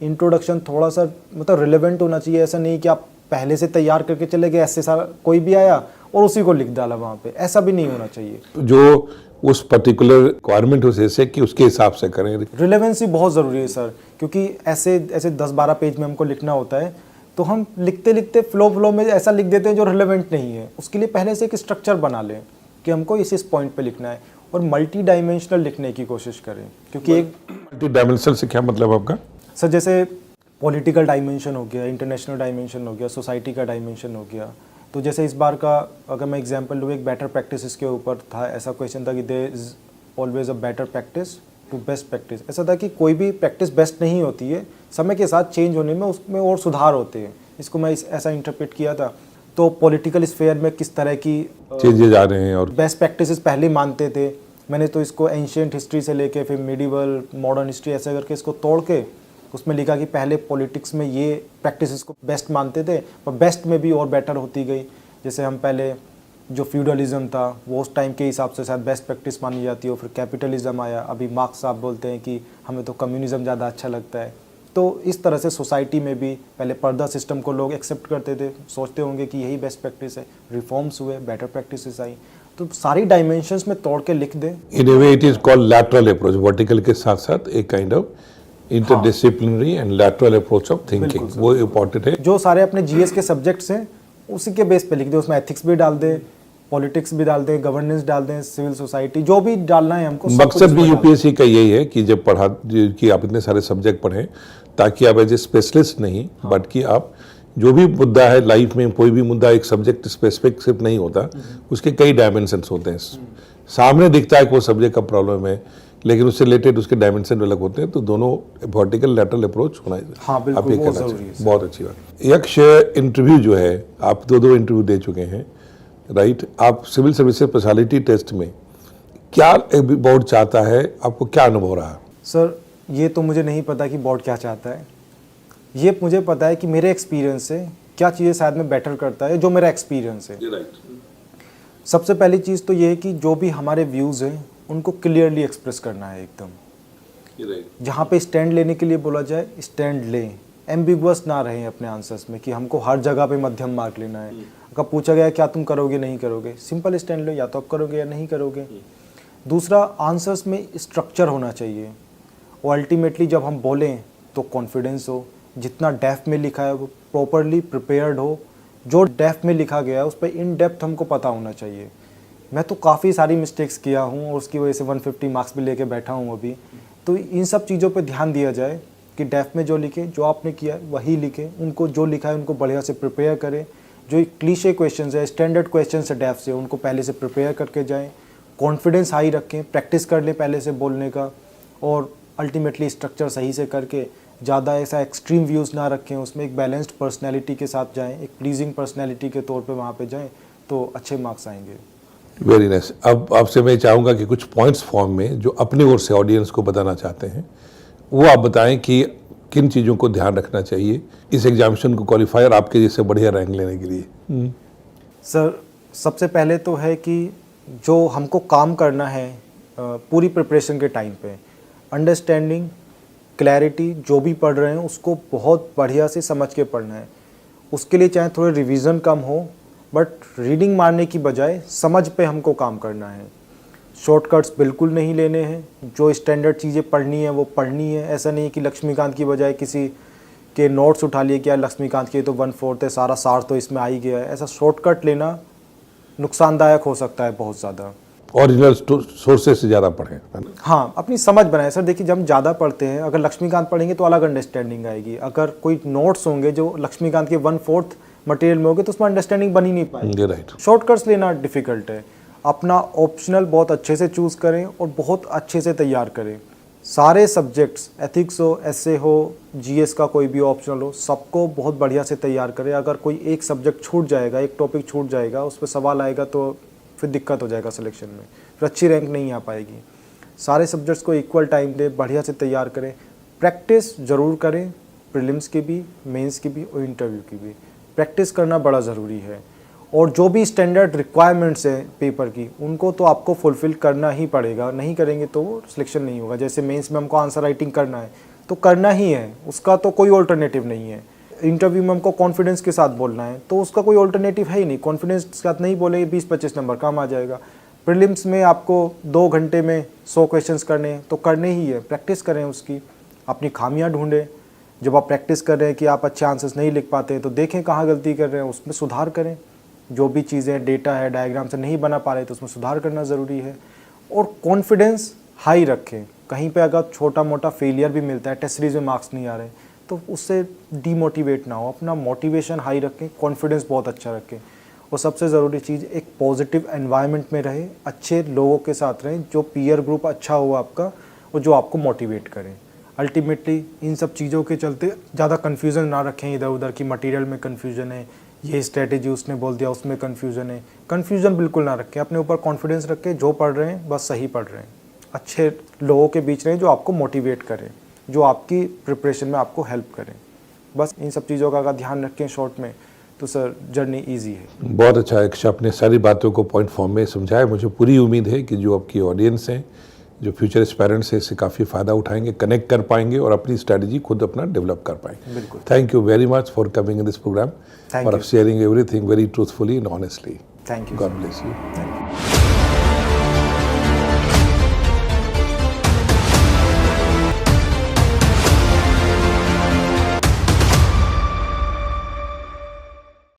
इंट्रोडक्शन थोड़ा सा मतलब रिलेवेंट होना चाहिए। ऐसा नहीं कि आप पहले से तैयार करके चले गए, ऐसे सारा कोई भी आया और उसी को लिख डाला वहाँ पे, ऐसा भी नहीं होना चाहिए। जो उस पर्टिकुलर रिक्वायरमेंट हो जैसे कि उसके हिसाब से करें। रिलेवेंसी बहुत ज़रूरी है सर, क्योंकि ऐसे 10-12 पेज में हमको लिखना होता है तो हम लिखते लिखते फ्लो में ऐसा लिख देते हैं जो रिलेवेंट नहीं है। उसके लिए पहले से एक स्ट्रक्चर बना लें कि हमको इस पॉइंट पे लिखना है और मल्टी डायमेंशनल लिखने की कोशिश करें, क्योंकि एक मल्टी डायमेंशनल से क्या मतलब आपका? सर जैसे पॉलिटिकल डायमेंशन हो गया, इंटरनेशनल डायमेंशन हो गया, सोसाइटी का डायमेंशन हो गया। तो जैसे इस बार का अगर मैं एग्जांपल लूँ, एक बेटर प्रैक्टिस के ऊपर था, ऐसा क्वेश्चन था कि there is always a better practice to best practice. ऐसा था कि कोई भी प्रैक्टिस बेस्ट नहीं होती है, समय के साथ चेंज होने में उसमें और सुधार होते हैं। इसको मैं ऐसा इंटरप्रेट किया था। तो पॉलिटिकल स्फेयर में किस तरह की चेंजेस आ रहे हैं और बेस्ट प्रैक्टिसेस पहले मानते थे, मैंने तो इसको एंशिएंट हिस्ट्री से लेके फिर मिडिवल मॉडर्न हिस्ट्री ऐसे करके इसको तोड़ के उसमें लिखा कि पहले पॉलिटिक्स में ये प्रैक्टिसेस को बेस्ट मानते थे, पर बेस्ट में भी और बेटर होती गई। जैसे हम पहले जो फ्यूडलिज्म था वो उस टाइम के हिसाब से शायद बेस्ट प्रैक्टिस मानी जाती हो, फिर कैपिटलिज्म आया, अभी मार्क्स साहब बोलते हैं कि हमें तो कम्युनिज्म ज़्यादा अच्छा लगता है। तो इस तरह से सोसाइटी में भी पहले पर्दा सिस्टम को लोग एक्सेप्ट करते थे, सोचते होंगे कि यही बेस्ट प्रैक्टिस है, रिफॉर्म्स हुए, बेटर प्रैक्टिसेस आई, तो सारी डायमेंशंस में तोड़ के लिख दे। In a way it is called lateral approach, vertical के साथ साथ एक kind of interdisciplinary and lateral approach of thinking, वो इम्पोर्टेंट है। जो सारे अपने जीएस के सब्जेक्ट्स हैं उसी के बेस पे लिख दे, उसमें एथिक्स भी डाल दे, पॉलिटिक्स भी डाल दें, गवर्नेंस डाल दें, सिविल सोसाइटी, जो भी डालना है हमको। मकसद भी यूपीएससी का यही है कि जब कि आप इतने सारे सब्जेक्ट पढ़ें, ताकि आप एज ए स्पेशलिस्ट नहीं, बट कि आप जो भी मुद्दा है लाइफ में, कोई भी मुद्दा एक सब्जेक्ट स्पेसिफिक सिर्फ नहीं होता, उसके कई डायमेंशंस होते हैं। सामने दिखता है कि वो सब्जेक्ट का प्रॉब्लम है, लेकिन उससे रिलेटेड उसके डायमेंशन अलग होते हैं। तो दोनों वर्टिकल लैटरल अप्रोच होना है। हाँ, बिल्कुल, आप ये बहुत कहना जरूरी है। चाहिए। बहुत अच्छी बात। यक्ष इंटरव्यू जो है, आप दो इंटरव्यू दे चुके हैं, राइट? आप सिविल सर्विसेज स्पेशलिटी टेस्ट में क्या बोर्ड चाहता है, आपको क्या अनुभव रहा? सर ये तो मुझे नहीं पता कि बोर्ड क्या चाहता है, ये मुझे पता है कि मेरे एक्सपीरियंस से क्या चीज़ें शायद में बेटर करता है, जो मेरा एक्सपीरियंस है। सबसे पहली चीज़ तो ये है कि जो भी हमारे व्यूज़ हैं उनको क्लियरली एक्सप्रेस करना है एकदम। जहाँ पे स्टैंड लेने के लिए बोला जाए स्टैंड लें, एम्बिगुअस ना रहें अपने आंसर्स में कि हमको हर जगह पे मध्यम मार्क लेना है। अगर पूछा गया क्या तुम करोगे नहीं करोगे, सिंपल स्टैंड लो, या तो आप करोगे या नहीं करोगे। दूसरा, आंसर्स में स्ट्रक्चर होना चाहिए और अल्टीमेटली जब हम बोलें तो कॉन्फिडेंस हो, जितना डेफ में लिखा है वो प्रॉपरली प्रिपेयर्ड हो, जो डेफ में लिखा गया है उस पर इन डेप्थ हमको पता होना चाहिए। मैं तो काफ़ी सारी मिस्टेक्स किया हूँ और उसकी वजह से 150 मार्क्स भी लेके बैठा हूँ अभी। तो इन सब चीज़ों पे ध्यान दिया जाए कि डेफ में जो लिखे, जो आपने किया वही लिखे, उनको जो लिखा है उनको बढ़िया से प्रिपेयर करें। जो क्लीशे क्वेश्चन है, स्टैंडर्ड क्वेश्चन है डेफ से, उनको पहले से प्रिपेयर करके जाएँ, कॉन्फिडेंस हाई रखें, प्रैक्टिस कर लें पहले से बोलने का, और अल्टीमेटली स्ट्रक्चर सही से करके ज़्यादा ऐसा एक्सट्रीम व्यूज़ ना रखें, उसमें एक बैलेंस्ड पर्सनैलिटी के साथ जाएँ, एक प्लीजिंग पर्सनैलिटी के तौर पे वहाँ पे जाएँ, तो अच्छे मार्क्स आएंगे। Very nice. अब आपसे मैं चाहूँगा कि कुछ पॉइंट्स फॉर्म में जो अपनी ओर से ऑडियंस को बताना चाहते हैं वो आप बताएं कि किन चीज़ों को ध्यान रखना चाहिए इस एग्जामिनेशन को क्वालिफाई और आपके जैसे बढ़िया रैंक लेने के लिए। सर, सबसे पहले तो है कि जो हमको काम करना है पूरी प्रिपरेशन के टाइम पे, अंडरस्टैंडिंग, क्लैरिटी, जो भी पढ़ रहे हैं उसको बहुत बढ़िया से समझ के पढ़ना है। उसके लिए चाहे थोड़े रिवीजन कम हो, बट रीडिंग मारने की बजाय समझ पे हमको काम करना है। शॉर्टकट्स बिल्कुल नहीं लेने हैं, जो स्टैंडर्ड चीज़ें पढ़नी है वो पढ़नी है। ऐसा नहीं है कि लक्ष्मीकांत की बजाय किसी के नोट्स उठा लिए, क्या लक्ष्मीकांत के तो 1/4 है, सारा सार तो इसमें आ ही गया है। ऐसा शॉर्टकट लेना नुकसानदायक हो सकता है बहुत ज़्यादा। ओरिजिनल सोर्सेज से ज़्यादा पढ़ें, है ना? हाँ, अपनी समझ बनाए। सर देखिए, जब हम ज़्यादा पढ़ते हैं, अगर लक्ष्मीकांत पढ़ेंगे तो अलग अंडरस्टैंडिंग आएगी। अगर कोई नोट्स होंगे जो लक्ष्मीकांत के 1/4 मटेरियल में होंगे तो उसमें अंडरस्टैंडिंग बन ही नहीं पाएगी। राइट। शॉर्टकट्स लेना डिफ़िकल्ट है। अपना ऑप्शनल बहुत अच्छे से चूज़ करें और बहुत अच्छे से तैयार करें। सारे सब्जेक्ट्स, एथिक्स हो, एसए हो, जीएस का कोई भी ऑप्शनल हो, सबको बहुत बढ़िया से तैयार करें। अगर कोई एक सब्जेक्ट छूट जाएगा, एक टॉपिक छूट जाएगा, उस पर सवाल आएगा तो फिर दिक्कत हो जाएगा सिलेक्शन में, फिर अच्छी रैंक नहीं आ पाएगी। सारे सब्जेक्ट्स को इक्वल टाइम दें, बढ़िया से तैयार करें। प्रैक्टिस ज़रूर करें, प्रीलिम्स की भी, मेंस की भी और इंटरव्यू की भी। प्रैक्टिस करना बड़ा ज़रूरी है। और जो भी स्टैंडर्ड रिक्वायरमेंट्स हैं पेपर की, उनको तो आपको फुलफ़िल करना ही पड़ेगा। नहीं करेंगे तो वो सिलेक्शन नहीं होगा। जैसे मेंस में हमको आंसर राइटिंग करना है तो करना ही है, उसका तो कोई ऑल्टरनेटिव नहीं है। इंटरव्यू में हमको कॉन्फिडेंस के साथ बोलना है तो उसका कोई ऑल्टरनेटिव है ही नहीं। कॉन्फिडेंस के साथ नहीं बोलेंगे 20-25 नंबर कम आ जाएगा। प्रीलिम्स में आपको 2 घंटे में 100 क्वेश्चंस करने हैं तो करने ही है। प्रैक्टिस करें उसकी, अपनी खामियां ढूंढें। जब आप प्रैक्टिस कर रहे हैं कि आप अच्छे आंसर्स नहीं लिख पाते हैं तो देखें कहाँ गलती कर रहे हैं, उसमें सुधार करें। जो भी चीज़ें डेटा है, डायग्राम से नहीं बना पा रहे तो उसमें सुधार करना ज़रूरी है। और कॉन्फिडेंस हाई रखें। कहीं पे अगर छोटा मोटा फेलियर भी मिलता है, टेस्ट सीरीज में मार्क्स नहीं आ रहे, तो उससे डीमोटिवेट ना हो। अपना मोटिवेशन हाई रखें, कॉन्फिडेंस बहुत अच्छा रखें। और सबसे ज़रूरी चीज़, एक पॉजिटिव एनवायरनमेंट में रहें, अच्छे लोगों के साथ रहें, जो पीयर ग्रुप अच्छा हो आपका और जो आपको मोटिवेट करें। अल्टीमेटली इन सब चीज़ों के चलते ज़्यादा कन्फ्यूज़न ना रखें इधर उधर की, मटेरियल में कन्फ्यूज़न है, ये स्ट्रेटेजी उसने बोल दिया उसमें कन्फ्यूज़न है। कन्फ्यूज़न बिल्कुल ना रखें, अपने ऊपर कॉन्फिडेंस रखें, जो पढ़ रहे हैं बस सही पढ़ रहे हैं। अच्छे लोगों के बीच रहें जो आपको मोटिवेट करें, जो आपकी प्रिपरेशन में आपको हेल्प करें। बस इन सब चीज़ों का अगर ध्यान रखें शॉर्ट में तो सर जर्नी ईजी है। बहुत अच्छा है कि आपने सारी बातों को पॉइंट फॉर्म में समझाया। मुझे पूरी उम्मीद है कि जो आपकी ऑडियंस हैं, जो फ्यूचर एस्पायरेंट्स हैं, इससे काफ़ी फ़ायदा उठाएंगे, कनेक्ट कर पाएंगे और अपनी स्ट्रैटेजी खुद अपना डेवलप कर पाएंगे। बिल्कुल। Thank you very much for coming in this programme Thank और you. Sharing everything very truthfully and honestly. Thank you. God bless you.